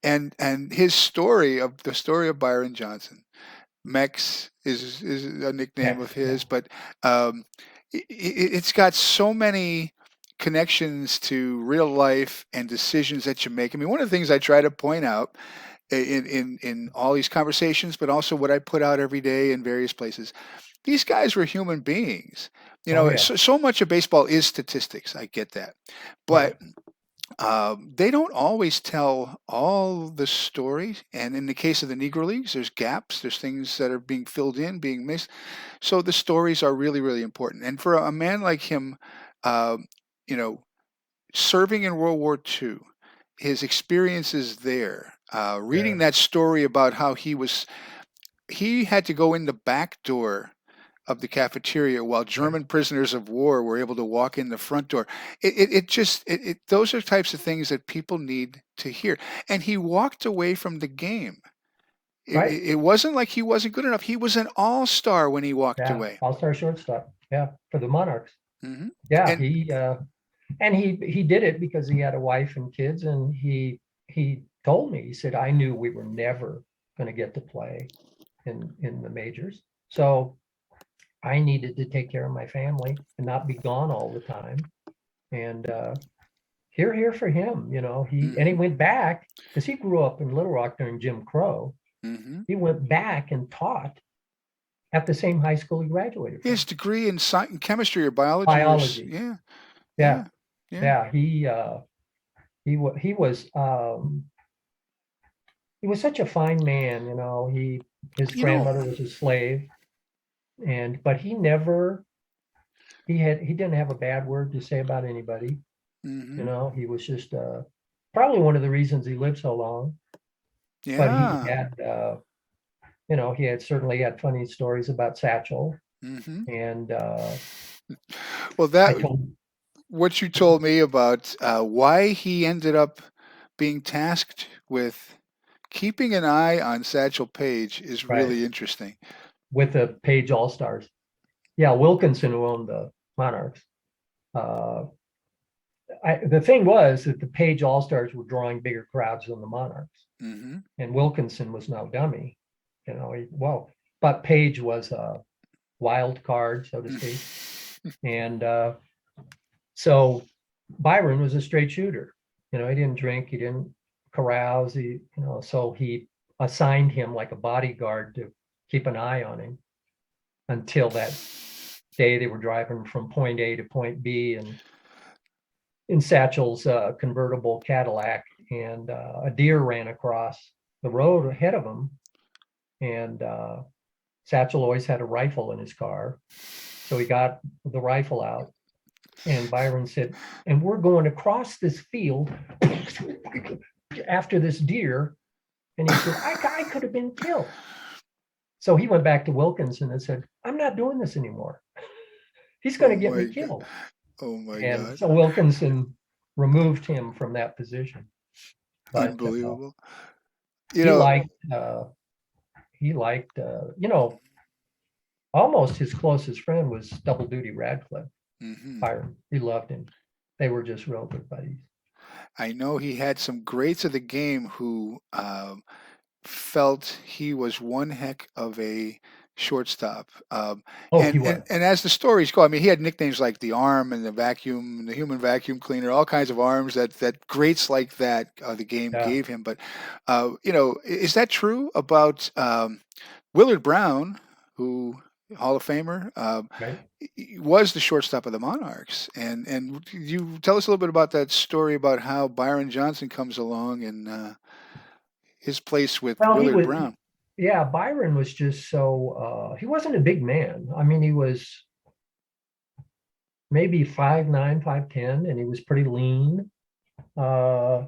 and his story of the story of Byron Johnson. Mex is a nickname of next, yeah, his, but um, it's got so many connections to real life and decisions that you make. I mean, one of the things I try to point out in all these conversations, but also what I put out every day in various places, these guys were human beings. oh yeah, So much of baseball is statistics. I get that, but right, they don't always tell all the story. And in the case of the Negro Leagues, there's gaps, there's things that are being filled in, being missed. So the stories are really, really important. And for a man like him, um, you know, serving in World War II, his experiences there, yeah, reading that story about how he had to go in the back door of the cafeteria while right, German prisoners of war were able to walk in the front door. Those are types of things that people need to hear. And he walked away from the game. right, It wasn't like he wasn't good enough. He was an all-star when he walked yeah, away. all-star shortstop, yeah, for the Monarchs. Hmm. Yeah, And he did it because he had a wife and kids, and he told me, he said, I knew we were never going to get to play in the majors, so I needed to take care of my family and not be gone all the time. And here for him, he hmm went back because he grew up in Little Rock during Jim Crow. hmm He went back and taught at the same high school he graduated his from, degree in chemistry or biology biology. yeah, Yeah, yeah, yeah. yeah. He was such a fine man. His You know, grandmother was a slave, but he didn't have a bad word to say about anybody. hmm He was just probably one of the reasons he lived so long. But yeah. he had certainly had funny stories about Satchel. Hmm. And Well, I that told what you told me about why he ended up being tasked with keeping an eye on Satchel Paige is right, really interesting. with the Page All Stars. Yeah, Wilkinson, who owned the Monarchs. Uh, the thing was that the Page All Stars were drawing bigger crowds than the Monarchs, Hmm. and Wilkinson was no dummy. But Page was a wild card, so to speak, and so Byron was a straight shooter. He didn't drink, he didn't carouse, so he assigned him like a bodyguard to keep an eye on him until that day they were driving from point A to point B, and in Satchel's convertible Cadillac, and a deer ran across the road ahead of him, and Satchel always had a rifle in his car, so he got the rifle out, and Byron said, "And we're going across this field after this deer," and he said, "I could have been killed." So he went back to Wilkinson and said, "I'm not doing this anymore. He's going Oh to get me my god! killed." Oh my And god! so Wilkinson removed him from that position. But Unbelievable. You he know. liked he liked almost his closest friend was Double Duty Radcliffe. Hmm. Byron, he loved him. They were just real good buddies. I know he had some greats of the game who felt he was one heck of a shortstop. Oh, he was. And as the stories go, I mean, he had nicknames like the Arm and the Vacuum, and the Human Vacuum Cleaner, all kinds of arms that greats like that the game Yeah. gave him. But is that true about Willard Brown, who Hall of Famer? Right. Was the shortstop of the Monarchs. And you tell us a little bit about that story about how Byron Johnson comes along and his place with Well, he Willard was, Brown. yeah, Byron was just so, he wasn't a big man. I mean, he was maybe 5'9", 5'10", and he was pretty lean. Uh,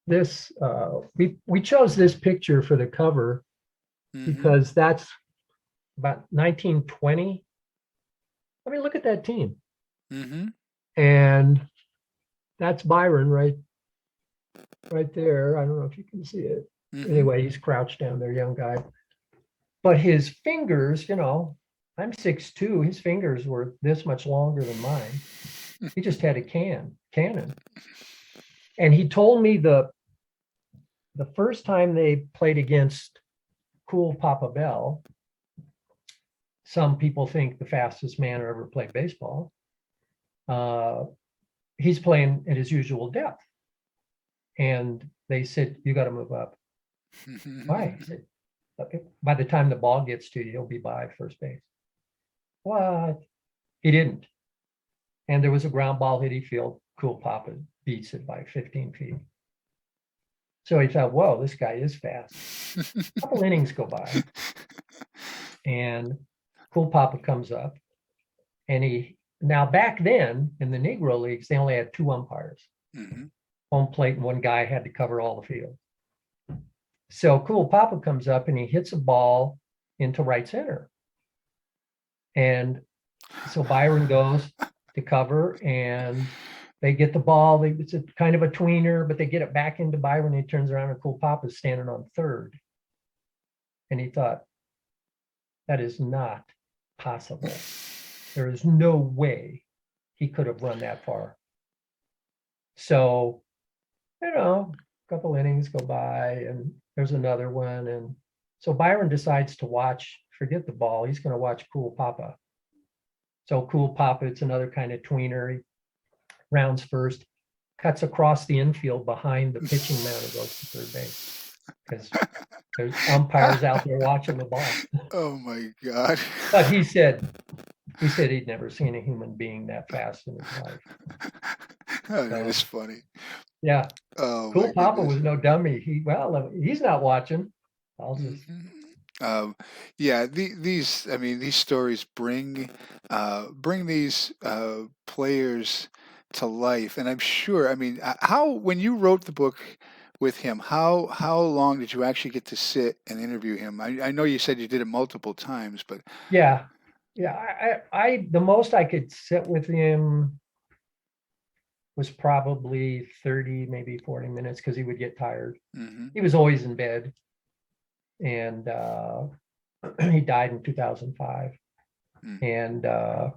we chose this picture for the cover Mm-hmm. because that's about 1920. I mean, look at that team. Mm-hmm. And that's Byron right there. I don't know if you can see it. Mm-hmm. Anyway, he's crouched down there, young guy. But his fingers, I'm 6'2". His fingers were this much longer than mine. He just had a cannon. And he told me the first time they played against Cool Papa Bell, some people think the fastest man who ever played baseball. He's playing at his usual depth. And they said, you got to move up. Why? He said, okay, by the time the ball gets to you, he'll be by first base. What? He didn't. And there was a ground ball hit field. Cool Papa beats it by 15 feet. So he thought, whoa, this guy is fast. A couple innings go by. And Cool Papa comes up. And now back then in the Negro Leagues, they only had 2 umpires. Mm-hmm. Home plate, and one guy had to cover all the field. So Cool Papa comes up and he hits a ball into right center. And so Byron goes to cover and they get the ball. It's a kind of a tweener, but they get it back into Byron. And he turns around and Cool Papa's standing on third. And he thought, that is not possible. There is no way he could have run that far. So, a couple innings go by and there's another one. And so Byron decides to forget the ball. He's going to watch Cool Papa. So Cool Papa, it's another kind of tweener. He rounds first, cuts across the infield behind the pitching mound and goes to third base because there's umpires out there watching the ball. Oh my God. But he said he'd never seen a human being that fast in his life. Oh, that is funny. Yeah. Oh Cool my Papa goodness. was no dummy. He's not watching. I'll just Yeah, these stories bring these players to life, and I'm sure. I mean, how when you wrote the book with him, how long did you actually get to sit and interview him? I know you said you did it multiple times, but yeah. I the most I could sit with him was probably 30, maybe 40 minutes because he would get tired. mm-hmm. He was always in bed. And he died in 2005. Mm. And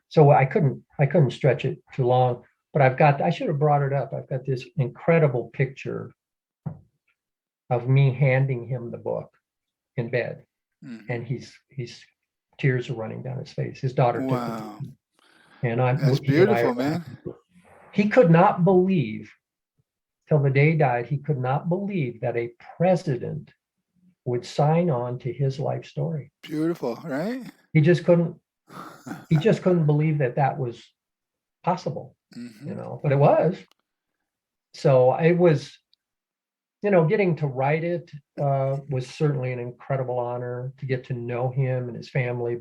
so I couldn't stretch it too long, but I should have brought it up. I've got this incredible picture of me handing him the book in bed. Mm-hmm. And he's tears are running down his face. His daughter took Wow. it. And That's beautiful, man. He could not believe, till the day he died, he could not believe that a president would sign on to his life story. Beautiful, right? He just couldn't believe that was possible, mm-hmm. But it was. So it was, getting to write it was certainly an incredible honor to get to know him and his family,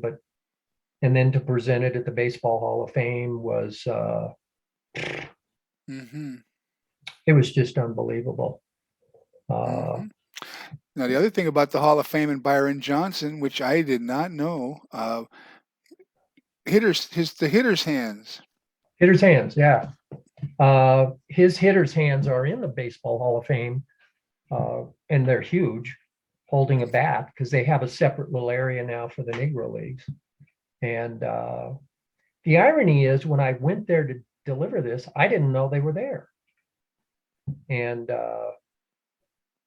and then to present it at the Baseball Hall of Fame was, mm-hmm. It was just unbelievable. Mm-hmm. Now, the other thing about the Hall of Fame and Byron Johnson, which I did not know, the hitter's hands. Hitter's hands, yeah. His hitter's hands are in the Baseball Hall of Fame, and they're huge, holding a bat because they have a separate little area now for the Negro Leagues. And the irony is, when I went there to deliver this, I didn't know they were there. And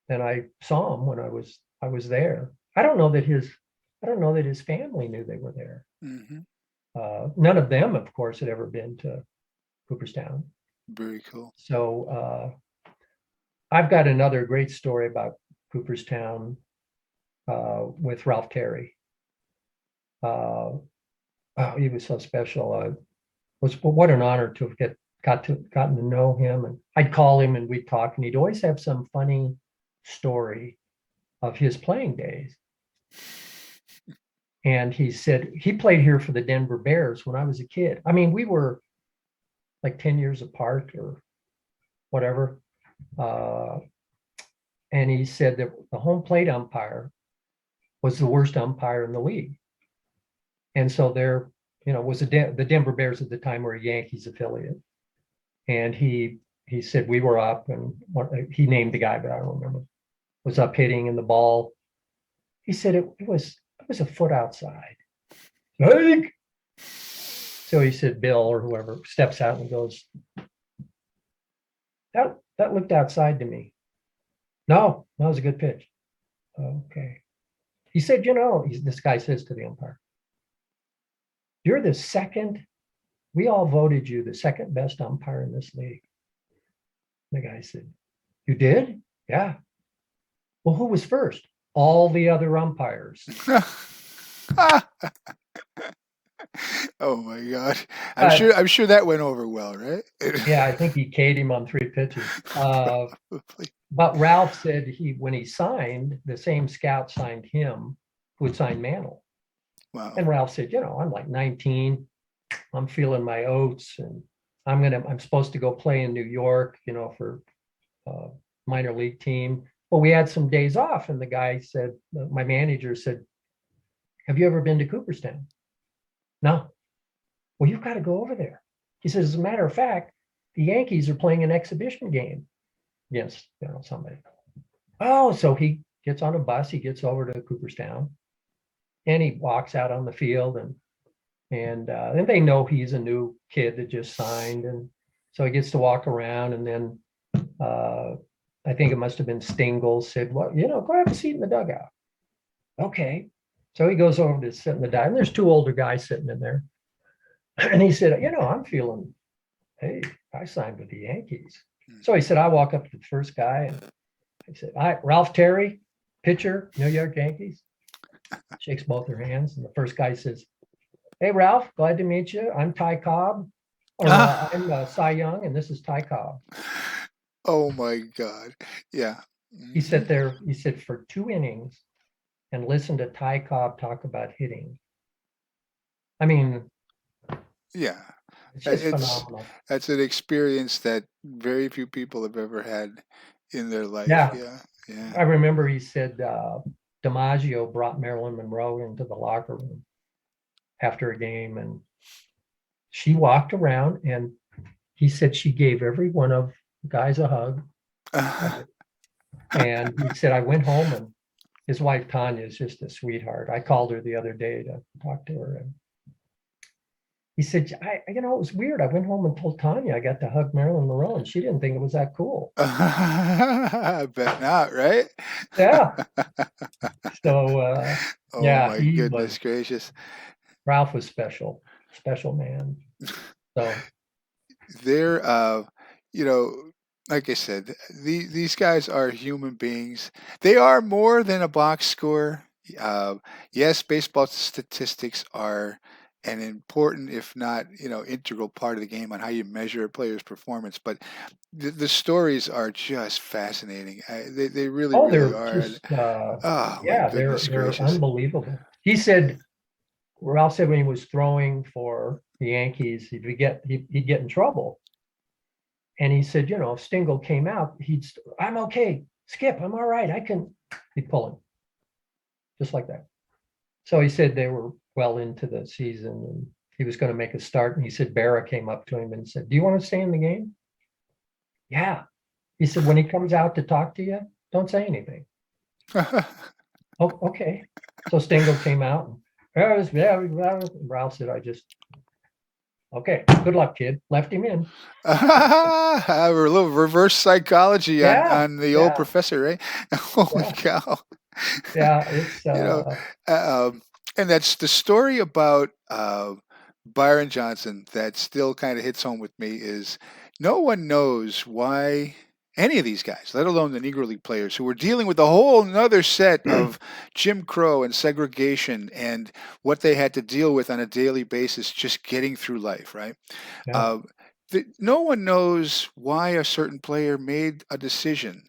then I saw them when I was there. I don't know that his family knew they were there. Hmm. None of them, of course, had ever been to Cooperstown. Very cool. So I've got another great story about Cooperstown with Ralph Terry. Uh, oh, he was so special. What an honor to have gotten to know him. And I'd call him and we'd talk, and he'd always have some funny story of his playing days. And he said he played here for the Denver Bears when I was a kid. I mean, we were like 10 years apart or whatever. And he said that the home plate umpire was the worst umpire in the league. And so there, was the Denver Bears at the time were a Yankees affiliate. And he said we were up, and he named the guy, but I don't remember. Was up hitting, and the ball. He said it was a foot outside. Hey! So he said Bill or whoever steps out and goes, that looked outside to me. No, that was a good pitch. Okay. He said, this guy says to the umpire, you're the second, we all voted you the second best umpire in this league. The guy said, you did? Yeah. Well, who was first? All the other umpires. Oh my God. I'm sure that went over well, right? Yeah, I think he K'd him on 3 pitches. But Ralph said when he signed, the same scout signed him who had signed Mantle. Wow. And Ralph said, I'm like 19, I'm feeling my oats, and I'm supposed to go play in New York, for a minor league team. Well, we had some days off, and the guy said, my manager said, have you ever been to Cooperstown? No. Well, you've got to go over there. He says, as a matter of fact, the Yankees are playing an exhibition game against, somebody. Oh, so he gets on a bus, he gets over to Cooperstown, and he walks out on the field, and they know he's a new kid that just signed, and so he gets to walk around, and then I think it must have been Stengel said, well, go have a seat in the dugout. Okay. So he goes over to sit in the dugout, and there's 2 older guys sitting in there. And he said, I'm feeling, hey, I signed with the Yankees. So he said, I walk up to the first guy, and he said, Ralph Terry, pitcher, New York Yankees. Shakes both their hands, and the first guy says, hey, Ralph, glad to meet you. I'm Ty Cobb, or I'm Cy Young, and this is Ty Cobb. Oh my God. Yeah. He sat there, for 2 innings and listened to Ty Cobb talk about hitting. I mean, yeah, it's just phenomenal. That's an experience that very few people have ever had in their life. Yeah. I remember he said DiMaggio brought Marilyn Monroe into the locker room after a game, and she walked around, and he said she gave every one of the guys a hug. And he said, I went home, and his wife Tanya is just a sweetheart. I called her the other day to talk to her, and he said, it was weird. I went home and told Tanya I got to hug Marilyn Monroe, and she didn't think it was that cool. I bet not, right? Yeah. So, oh my goodness gracious. Ralph was special man. So they're, like I said, these guys are human beings. They are more than a box score. Yes, baseball statistics are an important, if not, integral part of the game on how you measure a player's performance. But the stories are just fascinating. They really, really are. Just, they're unbelievable. He said, Ralph said when he was throwing for the Yankees, he'd get in trouble. And he said, if Stengel came out, I'm okay, Skip, I'm all right, he'd pull him. Just like that. So he said they were well into the season, and he was going to make a start. And he said, Berra came up to him and said, do you want to stay in the game? Yeah. He said, when he comes out to talk to you, don't say anything. Oh, okay. So Stengel came out, and Ralph said, okay, good luck, kid. Left him in. A little reverse psychology on the old professor, right? Holy cow. Yeah, it's You know, and that's the story about Byron Johnson that still kind of hits home with me is no one knows why any of these guys, let alone the Negro League players who were dealing with a whole another set of Jim Crow and segregation and what they had to deal with on a daily basis just getting through life, right? yeah. Uh, no one knows why a certain player made a decision.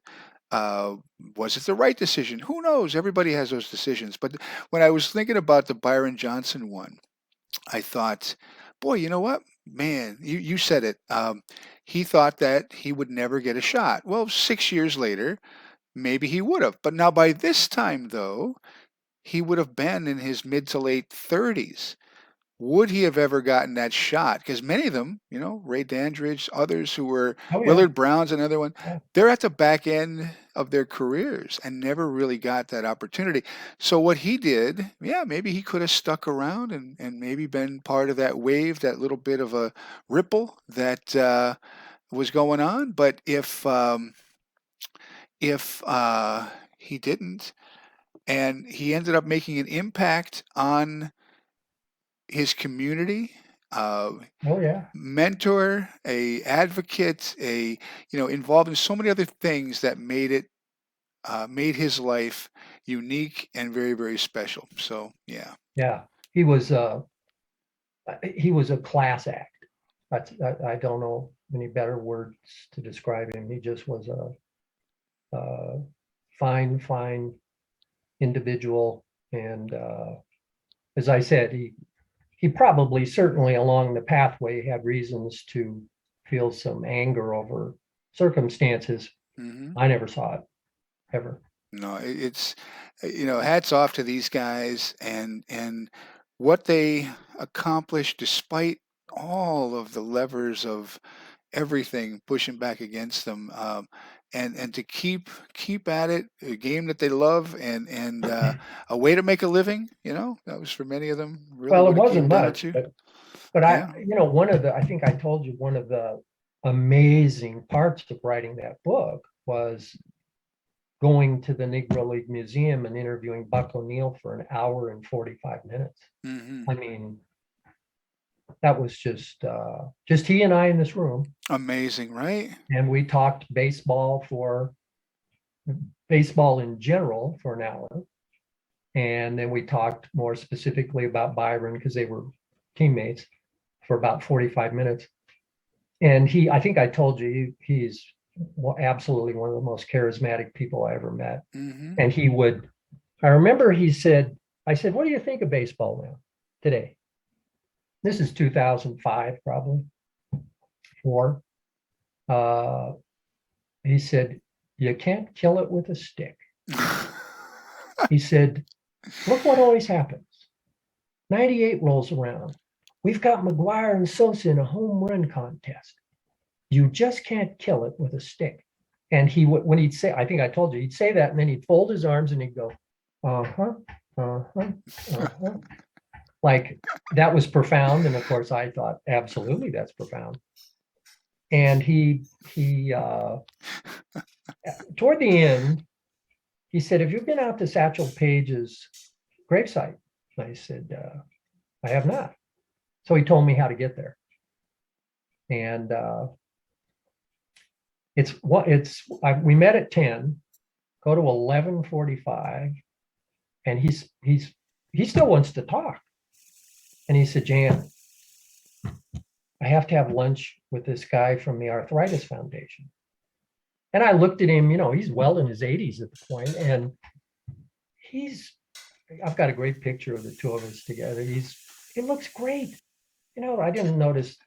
Uh, was it the right decision? Who knows? Everybody has those decisions. But when I was thinking about the Byron Johnson one, I thought, boy, you know what? Man, you said it. He thought that he would never get a shot. Well, 6 years later, maybe he would have. But now by this time, though, he would have been in his mid to late 30s. Would he have ever gotten that shot? Because many of them, Ray Dandridge, others who were Oh yeah. Willard Brown's another one, Yeah. they're at the back end of their careers and never really got that opportunity. So what he did, yeah, maybe he could have stuck around and maybe been part of that wave, that little bit of a ripple that was going on. But if he didn't, and he ended up making an impact on his community, uh, Oh yeah. mentor, a advocate, a involved in so many other things that made his life unique and very very special. So yeah. Yeah. He was uh he was a class act. I don't know any better words to describe him. He just was a fine individual. And as I said, he probably certainly along the pathway had reasons to feel some anger over circumstances. Hmm. I never saw it ever. No, it's hats off to these guys and what they accomplished despite all of the levers of everything pushing back against them, and to keep at it, a game that they love and a way to make a living. That was for many of them really Well, it what it wasn't came down much, to. but Yeah. I think I told you one of the amazing parts of writing that book was going to the Negro League Museum and interviewing Buck ONeil for an hour and 45 minutes. Hmm. I mean, that was just he and I in this room, Amazing, right? and we talked baseball in general for an hour, and then we talked more specifically about Byron because they were teammates for about 45 minutes. And I think I told you, he's absolutely one of the most charismatic people I ever met. Hmm. And I remember I said, what do you think of baseball now today? This is 2005, probably four. Uh, he said, you can't kill it with a stick. He said, look what always happens. 98 rolls around. We've got McGuire and Sosa in a home run contest. You just can't kill it with a stick. And when he'd say, I think I told you, he'd say that, and then he'd fold his arms and he'd go, uh-huh, uh-huh, uh-huh. Like that was profound. And of course I thought, absolutely, that's profound. And toward the end, he said, have you been out to Satchel Paige's gravesite? And I said, I have not. So he told me how to get there. And we met at 10, go to 11:45, and he still wants to talk. And he said, Jan, I have to have lunch with this guy from the Arthritis Foundation. And I looked at him, he's well in his 80s at the point, and I've got a great picture of the two of us together. He looks great. I didn't notice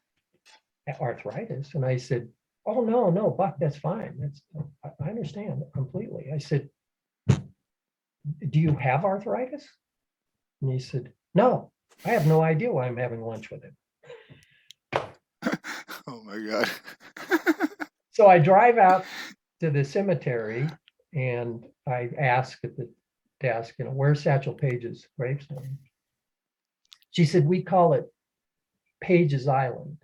arthritis. And I said, oh, no, Buck, that's fine. I understand completely. I said, do you have arthritis? And he said, no, I have no idea why I'm having lunch with him. Oh my God. So I drive out to the cemetery and I ask at the desk, where's Satchel Paige's gravestone? She said, we call it Paige's Island.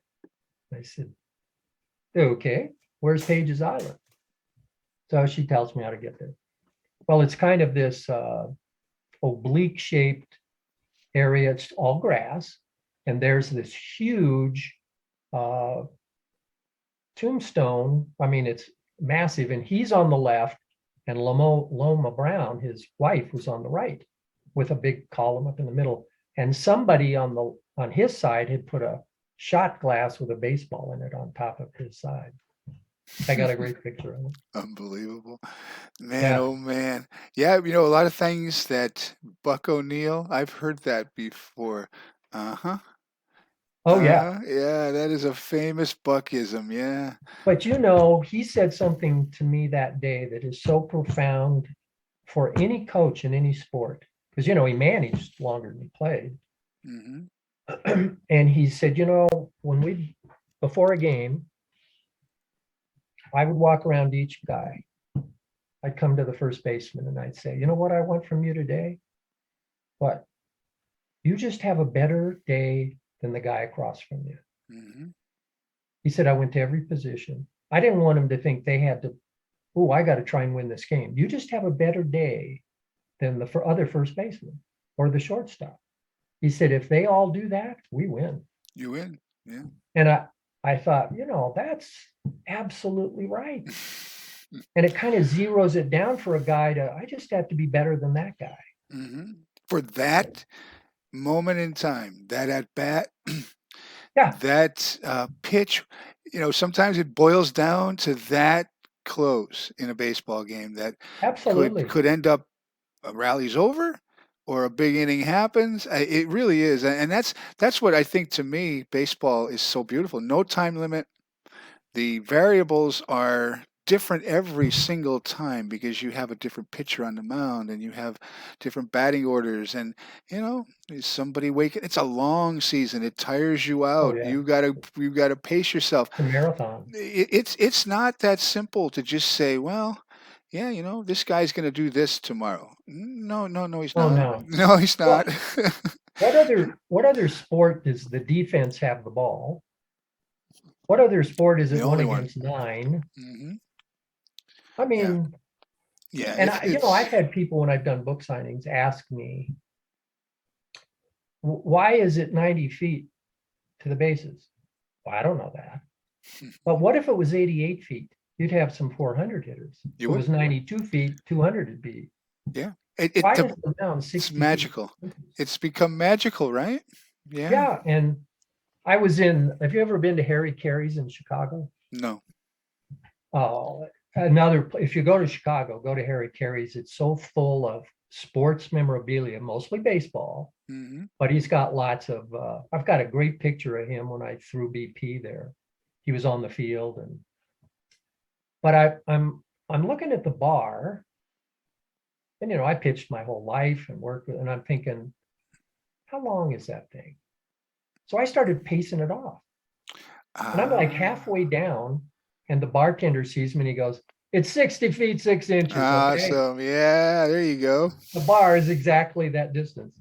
I said, okay, where's Paige's Island? So she tells me how to get there. Well, it's kind of this oblique shaped area. It's all grass. And there's this huge uh, tombstone. I mean, it's massive. And he's on the left, and Loma Brown, his wife, was on the right with a big column up in the middle. And somebody on his side had put a shot glass with a baseball in it on top of his side. I got a great picture of it. Unbelievable. Man, Yeah. oh man. Yeah, a lot of things that Buck O'Neill, I've heard that before. Uh-huh. Oh, yeah. Yeah, that is a famous Buckism. Yeah. But he said something to me that day that is so profound for any coach in any sport. Because, he managed longer than he played. Mm-hmm. And he said, before a game, I would walk around each guy. I'd come to the first baseman and I'd say, you know what I want from you today? What? You just have a better day than the guy across from you. Mm-hmm. He said, I went to every position. I didn't want him to think they had to, oh, I got to try and win this game. You just have a better day than the other first baseman or the shortstop. He said, if they all do that, we win. You win. Yeah. And I thought, that's absolutely right. And it kind of zeroes it down for a guy I just have to be better than that guy. Mm-hmm. For that moment in time, that at bat, Yeah, that pitch, sometimes it boils down to that close in a baseball game that absolutely. could end up rallies over or a big inning happens. It really is, and that's what I think. To me, baseball is so beautiful. No time limit. The variables are different every single time because you have a different pitcher on the mound and you have different batting orders, and is somebody waking. It's a long season. It tires you Oh, out. yeah. You gotta pace yourself. It's a marathon. It's not that simple to just say, well, yeah, this guy's going to do this tomorrow. No, no, no, he's Oh, not. no. No, he's Well, not. what other sport does the defense have the ball? What other sport is The it one only one. against nine? Hmm. I Yeah, mean, yeah. and It's I've had people when I've done book signings ask me, why is it 90 feet to the bases? Well, I don't know that. But what if it was 88 feet? You'd have some 400 hitters. If you it would. was 92 feet, 200 would be. Yeah. Why is the mound It's 60 feet? magical. It's become magical, right? Yeah. Yeah. And have you ever been to Harry Carey's in Chicago? No. Oh, if you go to Chicago, go to Harry Carey's. It's so full of sports memorabilia, mostly baseball, Hmm. but he's got lots of, I've got a great picture of him when I threw BP there. He was on the field but I'm looking at the bar and, I pitched my whole life and worked with, and I'm thinking, how long is that thing? So I started pacing it off. And I'm like halfway down, and the bartender sees me and he goes, it's 60 feet, 6 inches. Okay. Awesome. Yeah, there you go. The bar is exactly that distance.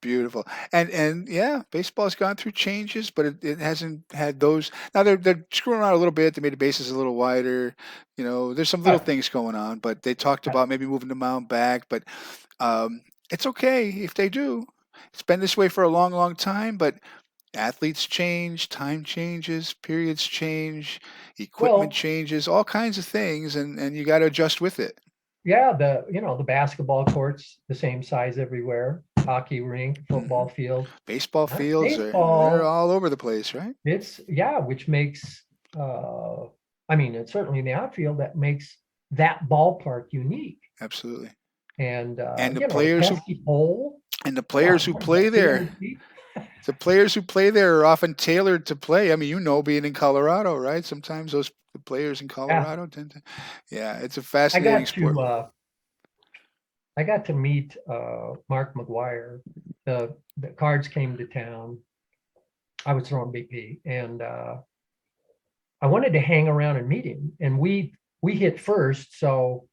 Beautiful. And yeah, baseball's gone through changes, but it hasn't had those. Now they're screwing around a little bit. They made the bases a little wider. There's some little But things going on, but they talked about maybe moving the mound back. But it's okay if they do. It's been this way for a long, long time, but athletes change, time changes, periods change, equipment well, changes, all kinds of things, and you got to adjust with it. yeah, the basketball courts the same size everywhere, hockey rink, Hmm. football field. Baseball fields they're Baseball, all over the place, right? which makes it's certainly in the outfield that makes that ballpark unique. Absolutely. And And the the players who pesky pole, and the come players on, who what is play that, there, 200 feet? the players who play there are often tailored to play. I mean, being in Colorado, right? Sometimes the players in Yeah, Colorado tend to. Yeah, it's a I fascinating got sport. to uh, I got to meet Mark McGuire. The Cards came to town. I was throwing BP, and I wanted to hang around and meet him. And we hit first, so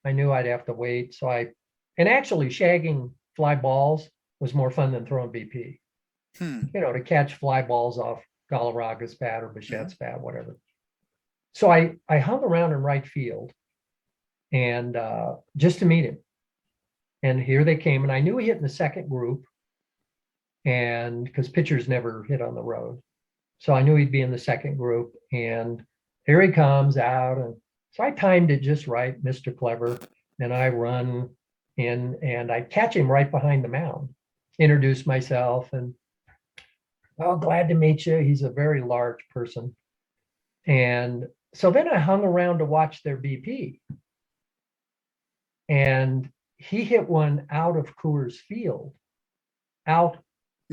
I knew I'd have to wait. And actually shagging fly balls was more fun than throwing BP. Hmm. To catch fly balls off Galarraga's bat or Hmm. Bichette's bat, whatever. So I hung around in right field, and just to meet him. And here they came, and I knew he hit in the second group, and because pitchers never hit on the road, so I knew he'd be in the second group. And here he comes out, and so I timed it just right, Mr. Clever, and I run in, and I catch him right behind the mound, introduce myself, and oh, glad to meet you. He's a very large person. And so then I hung around to watch their BP. And he hit one out of Coors Field, out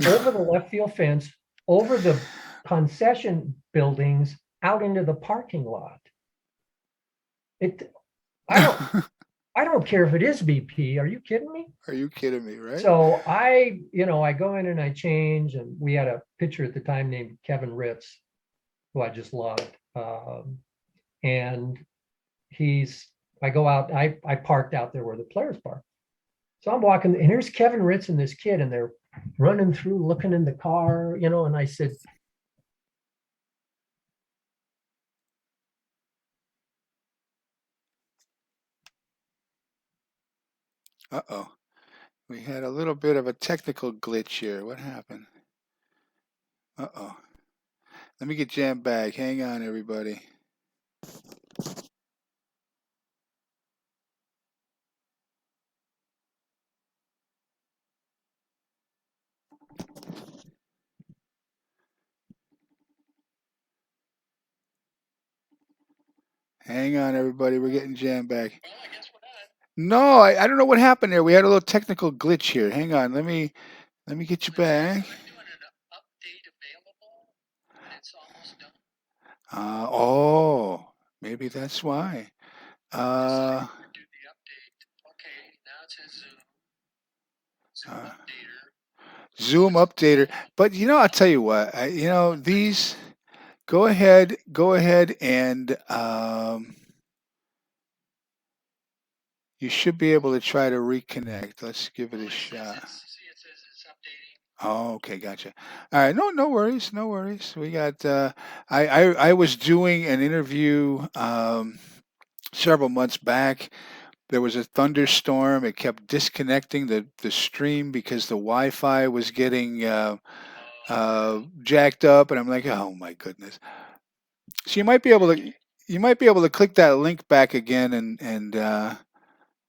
over the left field fence, over the concession buildings, out into the parking lot. I don't care if it is BP. Are you kidding me? Are you kidding me, right? So I go in and I change, and we had a pitcher at the time named Kevin Ritz, who I just loved. And I go out, I parked out there where the players park. So I'm walking, and here's Kevin Ritz and this kid, and they're running through, looking in the car, and I said, Uh-oh. We had a little bit of a technical glitch here. What happened? Uh-oh. Let me get Jan back. Hang on, everybody. Hang on, everybody. We're getting Jan back. No, I don't know what happened there. We had a little technical glitch here. Hang on. Let me get you back. Oh, maybe that's why. Zoom updater. But I'll tell you what. These. Go ahead and you should be able to try to reconnect. Let's give it a shot. Oh, okay, gotcha. All right, no worries, no worries. We got. I was doing an interview several months back. There was a thunderstorm. It kept disconnecting the stream because the Wi-Fi was getting jacked up, and I'm like, oh my goodness. So you might be able to click that link back again, and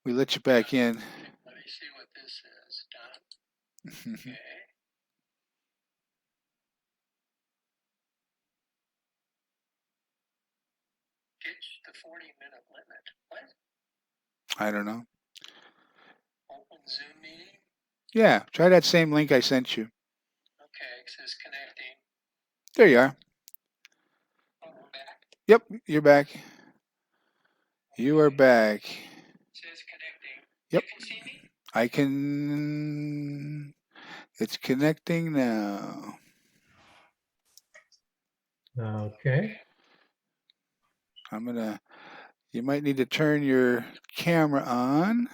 we let you back in. Let me see what this is, Don. Okay. Ditch the 40-minute limit. What? I don't know. Open Zoom meeting? Yeah, try that same link I sent you. Okay, it says connecting. There you are. Oh, we're back? Yep, you're back. You are back. It says connecting. Yep. You can see me? I can. It's connecting now. Okay. You might need to turn your camera on.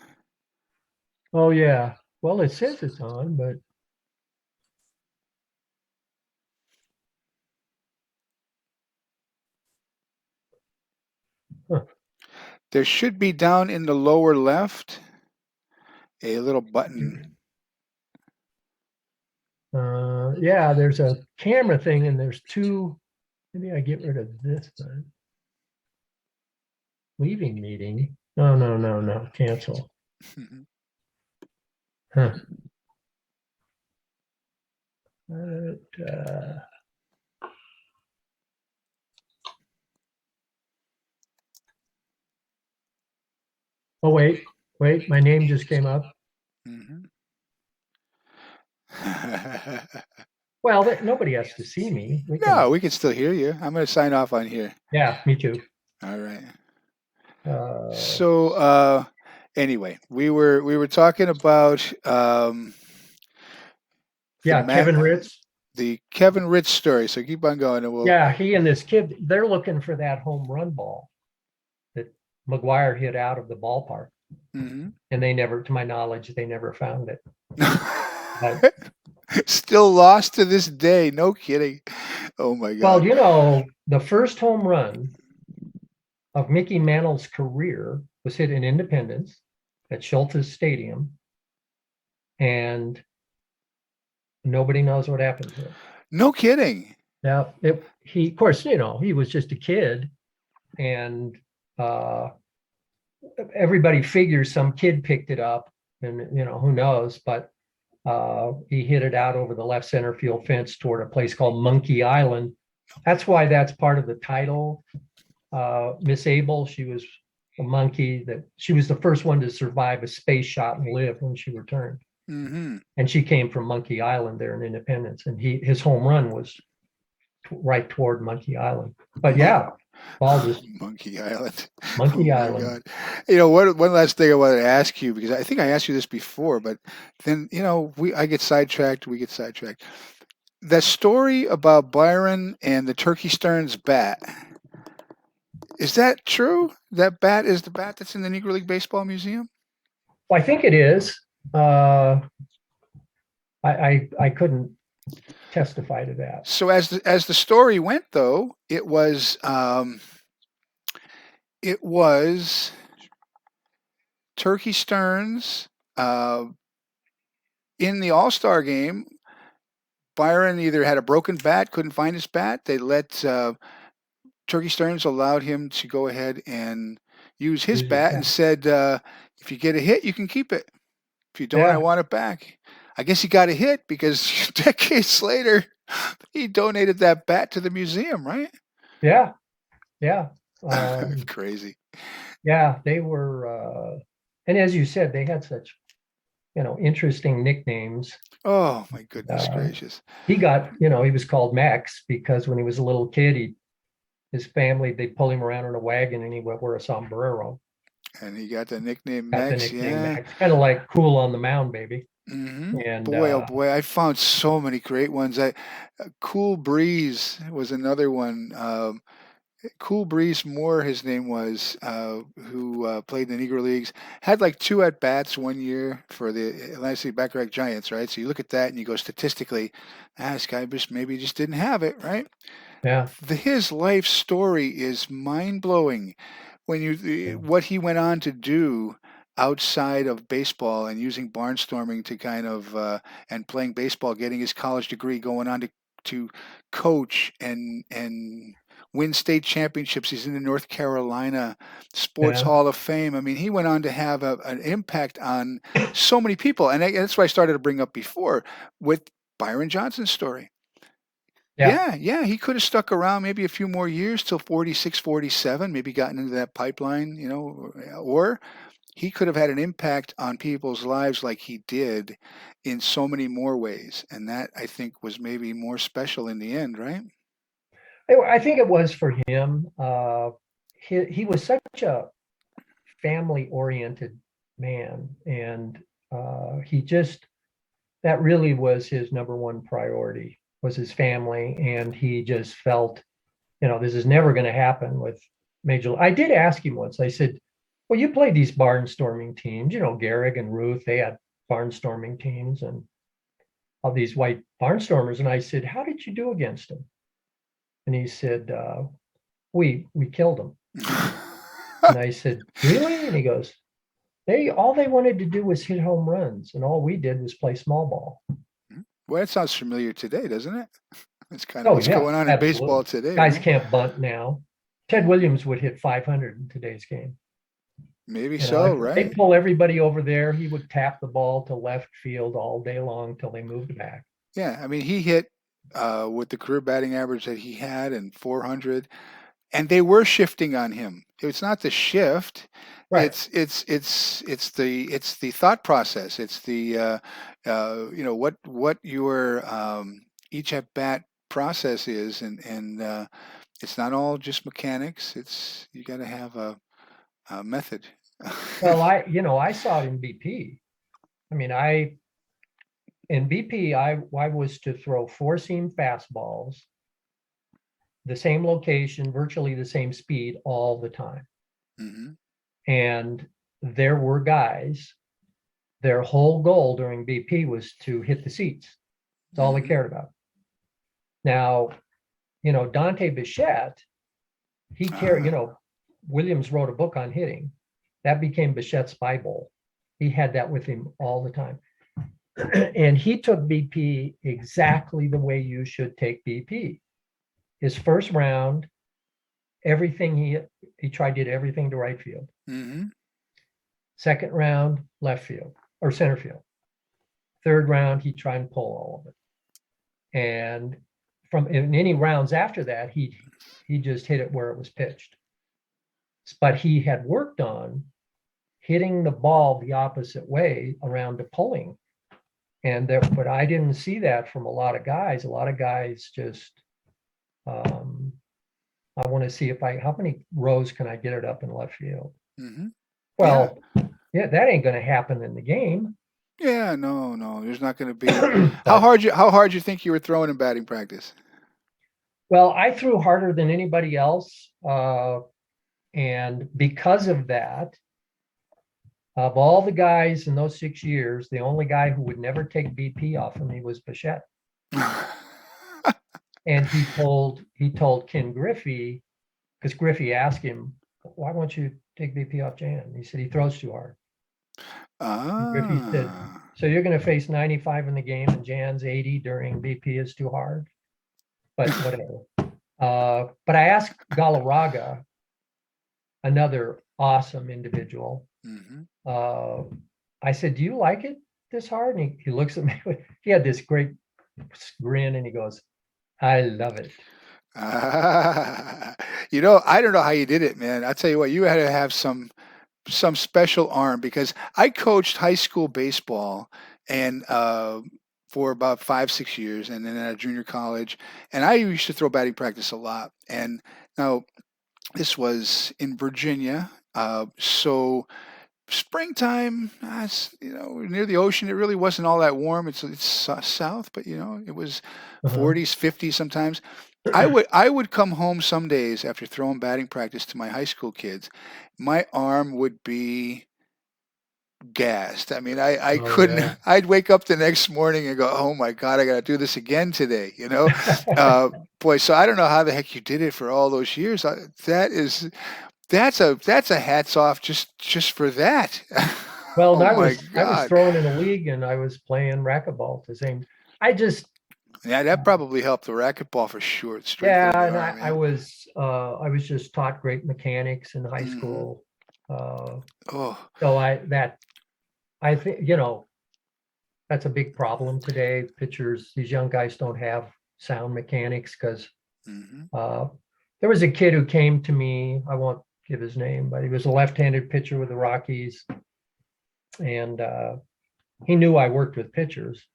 Oh, yeah. Well, it says it's on, but. Huh. There should be down in the lower left a little button. Yeah, there's a camera thing, and there's two. Maybe I get rid of this one. Leaving meeting. No. Cancel. Huh. Oh, wait. My name just came up. Mm-hmm. Well, nobody has to see me. We can still hear you. I'm going to sign off on here. Yeah, me too. All right. Anyway, we were talking about Kevin Ritz. The Kevin Ritz story. So keep on going, and he and this kid, they're looking for that home run ball that McGuire hit out of the ballpark. Mm-hmm. And they never, to my knowledge, they never found it. Still lost to this day. No kidding. Oh my God. Well, the first home run of Mickey Mantle's career was hit in Independence at Schultes Stadium, and nobody knows what happened to it. No kidding. Now, he, of course, he was just a kid, and uh, everybody figures some kid picked it up, and who knows, but he hit it out over the left center field fence toward a place called Monkey Island. That's why that's part of the title. Miss Abel, she was a monkey, that she was the first one to survive a space shot and live when she returned. Mm-hmm. And she came from Monkey Island there in Independence, and his home run was right toward Monkey Island. But yeah, ball just Monkey Island. Monkey Oh my Island. God. One last thing I wanted to ask you, because I think I asked you this before, but then I get sidetracked. We get sidetracked. That story about Byron and the Turkey Stearns bat. Is that true? That bat is the bat that's in the Negro League Baseball Museum? Well, I think it is. I couldn't testify to that. So as the story went, though, it was Turkey Stearns in the All-Star game. Byron either had a broken bat, couldn't find his bat. They let Turkey Stearns allowed him to go ahead and use his bat and said, if you get a hit, you can keep it. If you don't, I want it back. I guess he got a hit because decades later, he donated that bat to the museum, right? Yeah. Crazy. Yeah, they were, and as you said, they had such, interesting nicknames. Oh my goodness gracious! He got, he was called Max because when he was a little kid, his family, they'd pull him around in a wagon and he would wear a sombrero. And he got the nickname Max. Max. Kind of like Cool on the Mound, baby. Mm-hmm. And boy, oh boy, I found so many great ones. Cool Breeze was another one. Cool Breeze Moore, his name was, who played in the Negro Leagues, had like 2 at bats one year for the Atlanta City Bacharach Giants, right? So you look at that and you go statistically, this guy maybe just didn't have it, right? Yeah. His life story is mind blowing. What he went on to do outside of baseball and using barnstorming to kind of and playing baseball, getting his college degree, going on to coach and win state championships. He's in the North Carolina Sports Hall of Fame. I mean, he went on to have an impact on so many people, and that's why I started to bring up before with Byron Johnson's story. Yeah, he could have stuck around maybe a few more years till 46, 47, maybe gotten into that pipeline, or he could have had an impact on people's lives like he did in so many more ways. And that, I think, was maybe more special in the end, right? I think it was for him. He was such a family-oriented man, and that really was his number one priority, was his family, and he just felt, this is never going to happen with Major League. I did ask him once. I said, well, you played these barnstorming teams, Gehrig and Ruth, they had barnstorming teams and all these white barnstormers. And I said, how did you do against them? And he said, we killed them. And I said, really? And he goes, all they wanted to do was hit home runs, and all we did was play small ball. Well, that sounds familiar today, doesn't it? It's kind of what's going on in baseball today. Guys can't bunt now. Ted Williams would hit 500 in today's game. Maybe so, right? They pull everybody over there. He would tap the ball to left field all day long till they moved back. Yeah, I mean, he hit with the career batting average that he had and 400, and they were shifting on him. It's not the shift. Right. It's the thought process. It's the what your each at bat process is, and it's not all just mechanics. You got to have a method. Well, I saw it in BP. I mean, in BP, I was to throw 4-seam fastballs, the same location, virtually the same speed all the time. Mm-hmm. And there were guys, their whole goal during BP was to hit the seats. That's all they cared about. Now, Dante Bichette, he cared, Williams wrote a book on hitting. That became Bichette's Bible. He had that with him all the time. And he took BP exactly the way you should take BP. His first round, everything he tried, did everything to right field. Mm-hmm. Second round, left field or center field. Third round, he tried and pull all of it. And from in any rounds after that, he just hit it where it was pitched. But he had worked on hitting the ball the opposite way around to pulling. And there, but I didn't see that from a lot of guys. A lot of guys just, I want to see how many rows can I get it up in left field? Mm-hmm. Yeah. Well, yeah, that ain't going to happen in the game. Yeah, no, there's not going to be. How But, hard you think you were throwing in batting practice? well, I threw harder than anybody else. And because of that, of all the guys in those 6 years, the only guy who would never take BP off of me was Bichette. And he told Ken Griffey, because Griffey asked him, why won't you take BP off Jan? He said, he throws too hard. And Griffey said, Ah. so you're going to face 95 in the game and Jan's 80 during BP is too hard? But whatever. But I asked Galarraga, another awesome individual. Mm-hmm. I said, do you like it this hard? And he looks at me. He had this great grin and he goes, I love it. I don't know how you did it, man. I tell you what, you had to have some special arm, because I coached high school baseball and for about 5-6 years, and then at a junior college, and I used to throw batting practice a lot. And now this was in Virginia, so springtime, near the ocean. It really wasn't all that warm. It's south, but it was 40s, 50s sometimes. I would come home some days after throwing batting practice to my high school kids. My arm would be gassed. I mean, I Oh, couldn't. yeah. I'd wake up the next morning and go, "Oh my God, I got to do this again today." Boy. So I don't know how the heck you did it for all those years. That's a hats off just for that. Well, Oh I my was God. thrown in a league and I was playing racquetball at the same. I just Yeah, that probably helped the racquetball for sure, strengthening Yeah, the and arm. I Yeah. was just taught great mechanics in high Hmm. school. Uh, Oh. so I think that's a big problem today. Pitchers, these young guys don't have sound mechanics because Hmm. there was a kid who came to me. I won't give his name, but he was a left-handed pitcher with the Rockies, and he knew I worked with pitchers.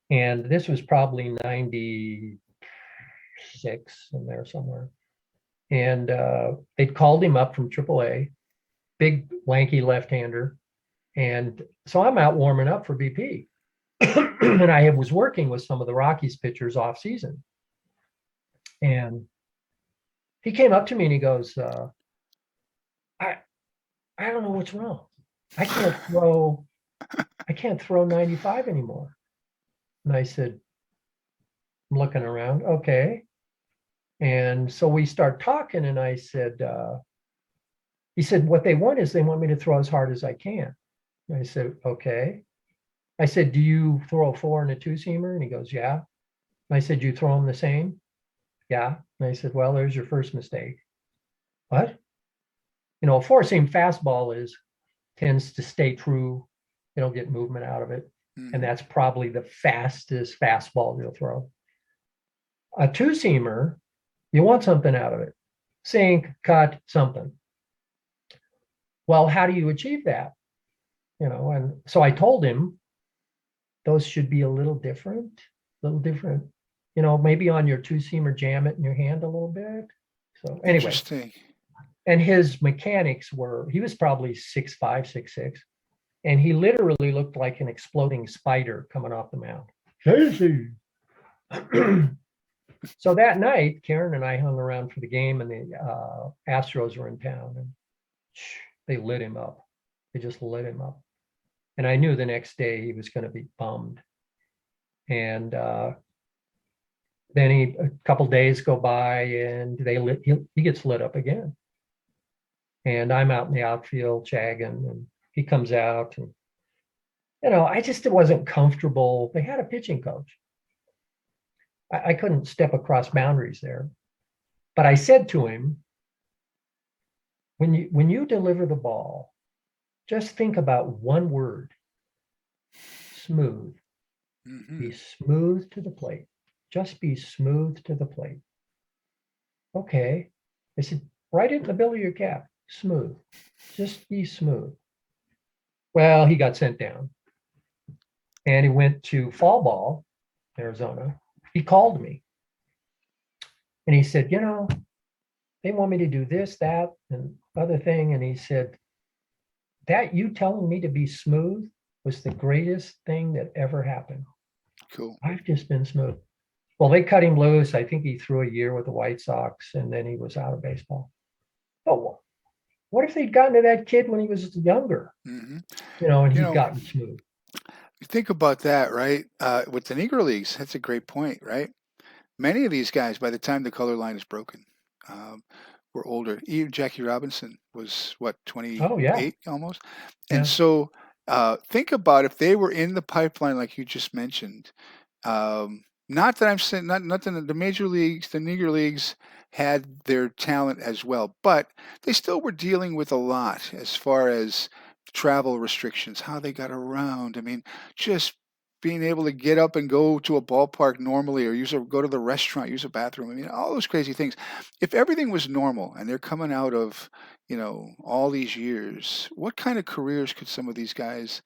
And this was probably 96 in there somewhere. And they'd called him up from AAA, big lanky left-hander. And so I'm out warming up for BP. And I was working with some of the Rockies pitchers off season. And he came up to me and he goes, I don't know what's wrong. I can't throw 95 anymore. And I said, I'm looking around. Okay. And so we start talking, and I said, he said, what they want is they want me to throw as hard as I can. And I said, okay. I said, do you throw a 4 and a 2-seamer? And he goes, yeah. And I said, you throw them the same? Yeah. And I said, well, there's your first mistake. What? A 4-seam fastball tends to stay true. You don't get movement out of it. And that's probably the fastest fastball you'll throw. A 2-seamer, you want something out of it. Sink, cut, something. Well, how do you achieve that? And so I told him those should be a little different. Maybe on your 2-seamer, jam it in your hand a little bit. So anyway, Interesting. and his mechanics he was probably 6'5", 6'6", and he literally looked like an exploding spider coming off the mound. So that night, Karen and I hung around for the game, and the Astros were in town, and they lit him up. They just lit him up. And I knew the next day he was going to be bummed. And then a couple days go by, and he gets lit up again. and I'm out in the outfield shagging, and he comes out, and I just wasn't comfortable. They had a pitching coach. I couldn't step across boundaries there. But I said to him, when you deliver the ball, just think about one word: smooth. Hmm. Be smooth to the plate. Just be smooth to the plate. Okay. I said, write it in the bill of your cap. Smooth. Just be smooth. Well, he got sent down and he went to fall ball, Arizona. He called me and he said, they want me to do this, that, and other thing. And he said, that you telling me to be smooth was the greatest thing that ever happened. Cool. I've just been smooth. Well, they cut him loose. I think he threw a year with the White Sox and then he was out of baseball. Oh, what if they'd gotten to that kid when he was younger, Hmm. and You he'd know, gotten smooth? you think about that, right? With the Negro Leagues, that's a great point, right? Many of these guys, by the time the color line is broken, um, were older. Even Jackie Robinson was what, Oh, yeah. 28 almost, and Yeah. so think about if they were in the pipeline like you just mentioned. Not that I'm saying not nothing. The major leagues, the Negro Leagues had their talent as well, but they still were dealing with a lot as far as travel restrictions, how they got around. I mean, just being able to get up and go to a ballpark normally, or go to the restaurant, use a bathroom. I mean, all those crazy things. If everything was normal and they're coming out of, all these years, what kind of careers could some of these guys?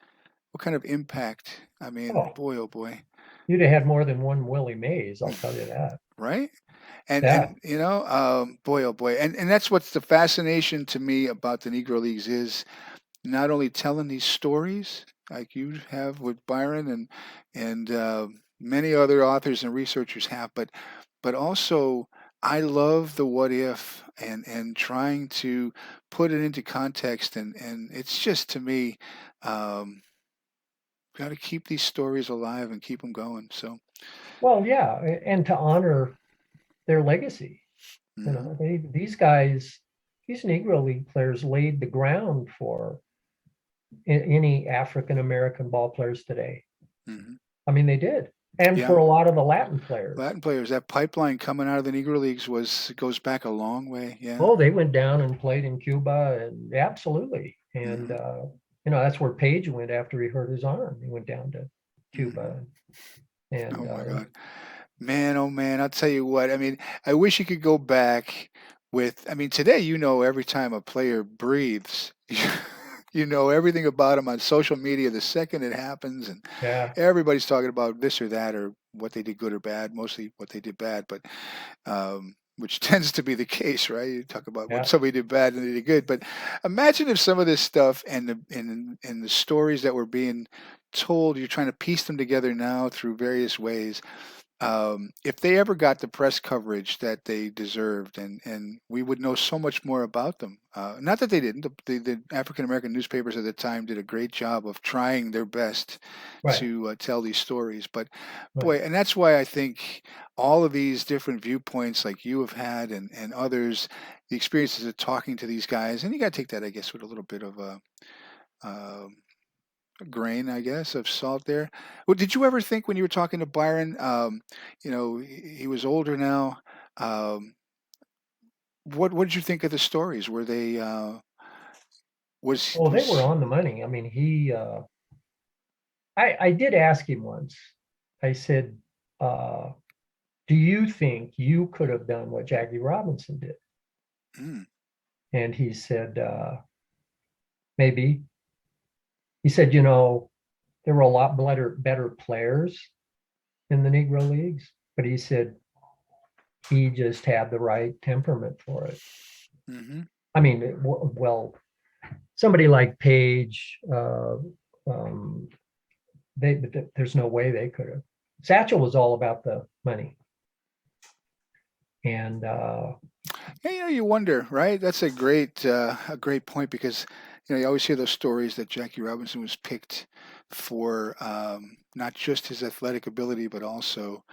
What kind of impact? I mean, Oh, boy, oh boy. you'd have had more than one Willie Mays, I'll tell you that. Right? And Yeah. boy, oh boy, and that's what's the fascination to me about the Negro Leagues is not only telling these stories like you have with Byron and many other authors and researchers have, but also I love the what if and trying to put it into context and it's just to me, um, got to keep these stories alive and keep them going. So. Well, yeah. And to honor their legacy, Hmm. these guys, these Negro League players laid the ground for any African American ball players today. Hmm. I mean, they did. And for Yeah. a lot of the Latin players. Latin players, that pipeline coming out of the Negro Leagues goes back a long way. Yeah. Oh, they went down and played in Cuba, and absolutely. And Hmm. that's where Page went after he hurt his arm. He went down to Hmm. Cuba, and Oh my God, man! Oh man! I'll tell you what. I mean, I wish you could go back with. I mean, today every time a player breathes, you know everything about him on social media the second it happens, and yeah, everybody's talking about this or that or what they did good or bad. Mostly what they did bad, but which tends to be the case, right? You talk about what yeah. somebody did bad and they did good, but imagine if some of this stuff and the stories that were being told, you're trying to piece them together now through various ways. If they ever got the press coverage that they deserved, and we would know so much more about them. Not that they didn't. The African American newspapers at the time did a great job of trying their best Right, to tell these stories. But right. boy, and that's why I think all of these different viewpoints, like you have had, and others, the experiences of talking to these guys, and you got to take that, I guess, with a little bit of um grain, I guess, of salt there. Well, did you ever think when you were talking to Byron, he was older now. Um, what did you think of the stories? Were they Well, they were was on the money. I mean, I did ask him once. I said, uh, "Do you think you could have done what Jackie Robinson did?" mm, And he said, "Maybe." He said, there were a lot better players in the Negro Leagues, but he said he just had the right temperament for it. hmm I mean, well, somebody like Page, um, there's no way they could have. Satchel was all about the money, and yeah, you wonder, right? That's a great point because you always hear those stories that Jackie Robinson was picked for not just his athletic ability but also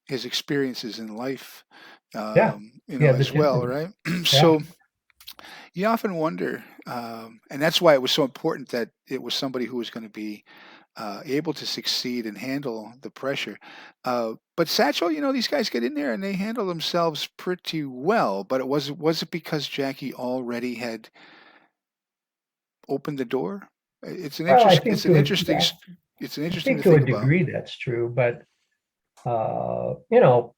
his experiences in life, yeah, he had the as well, temperament. right? Yeah, So You often wonder, and that's why it was so important that it was somebody who was going to be able to succeed and handle the pressure. But Satchel, these guys get in there and they handle themselves pretty well. But was it because Jackie already had opened the door? It's an Well, I interest. think It's an to a, interesting. yeah, It's an I interesting think to to a think about. degree that's true, but you know,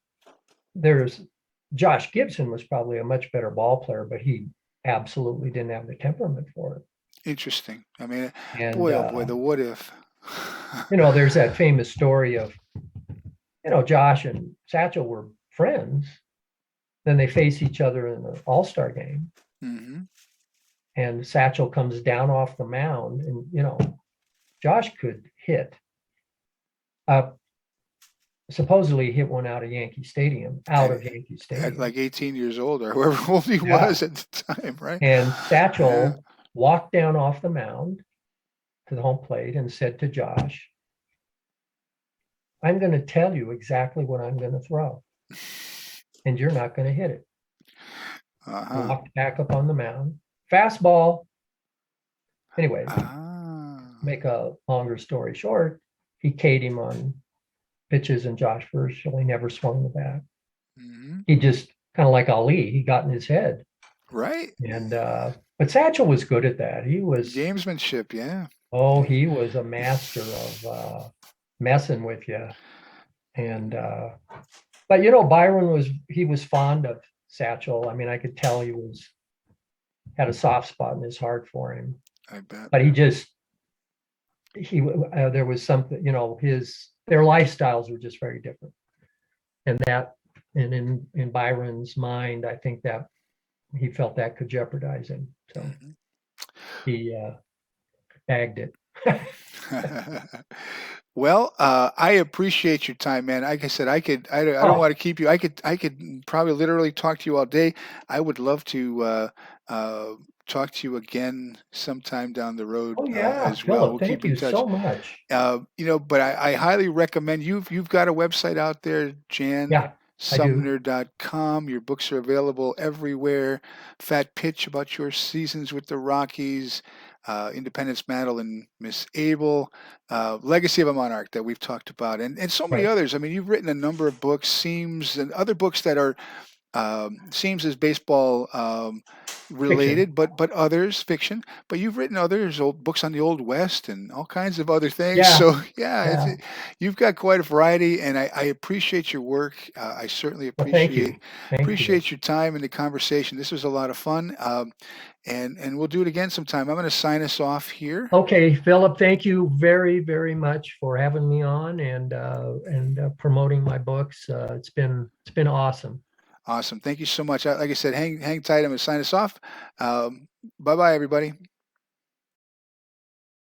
there's Josh Gibson was probably a much better ball player, but he absolutely didn't have the temperament for it. Interesting. I mean, And boy, oh boy, the what if. there's that famous story of Josh and Satchel were friends. Then they face each other in the All-Star game, Hmm. and Satchel comes down off the mound, and Josh could hit. Uh, Supposedly hit one out of Yankee Stadium, out At, of Yankee at Stadium. like 18 years old or however old he Yeah. was at the time, right? And Yeah. Satchel walked down off the mound to the home plate and said to Josh, I'm going to tell you exactly what I'm going to throw, and you're not going to hit it. Uh-huh. Walked back up on the mound. Fastball. Anyway, Ah. make a longer story short, he K'd him on pitches, and Josh virtually never swung the bat. Hmm. He just kind of like Ali, he got in his head. Right. And but Satchel was good at that. Gamesmanship, yeah. He was a master of messing with you. And but Byron was fond of Satchel. I mean, I could tell he had a soft spot in his heart for him. I bet. But there was something, their lifestyles were just very different. And in Byron's mind, I think that he felt that could jeopardize him. So Hmm. he bagged it. Well, I appreciate your time, man. Like I said, I don't want Oh, to keep you. I could probably literally talk to you all day. I would love to talk to you again sometime down the road oh yeah, as well. We'll Philip, thank keep in you touch. so much. But I highly recommend you've got a website out there, Yeah, I do. jansumner.com. Your books are available everywhere. Fat Pitch about your seasons with the Rockies, Independence Mantle and Miss Abel, Legacy of a Monarch that we've talked about, and so many Right. others. I mean, you've written a number of books, Seams, and other books that are seems as baseball Fiction. related, but others fiction. But you've written others, old books on the Old West and all kinds of other things. Yeah, So yeah, yeah. you've got quite a variety, and I appreciate your work. I certainly Well, thank appreciate you. Thank you. your time and the conversation. This was a lot of fun, and we'll do it again sometime. I'm going to sign us off here. Okay, Philip, thank you very, very much for having me on and promoting my books. It's been awesome. Awesome. Thank you so much. Like I said, hang tight. I'm going to sign us off. Bye bye, everybody.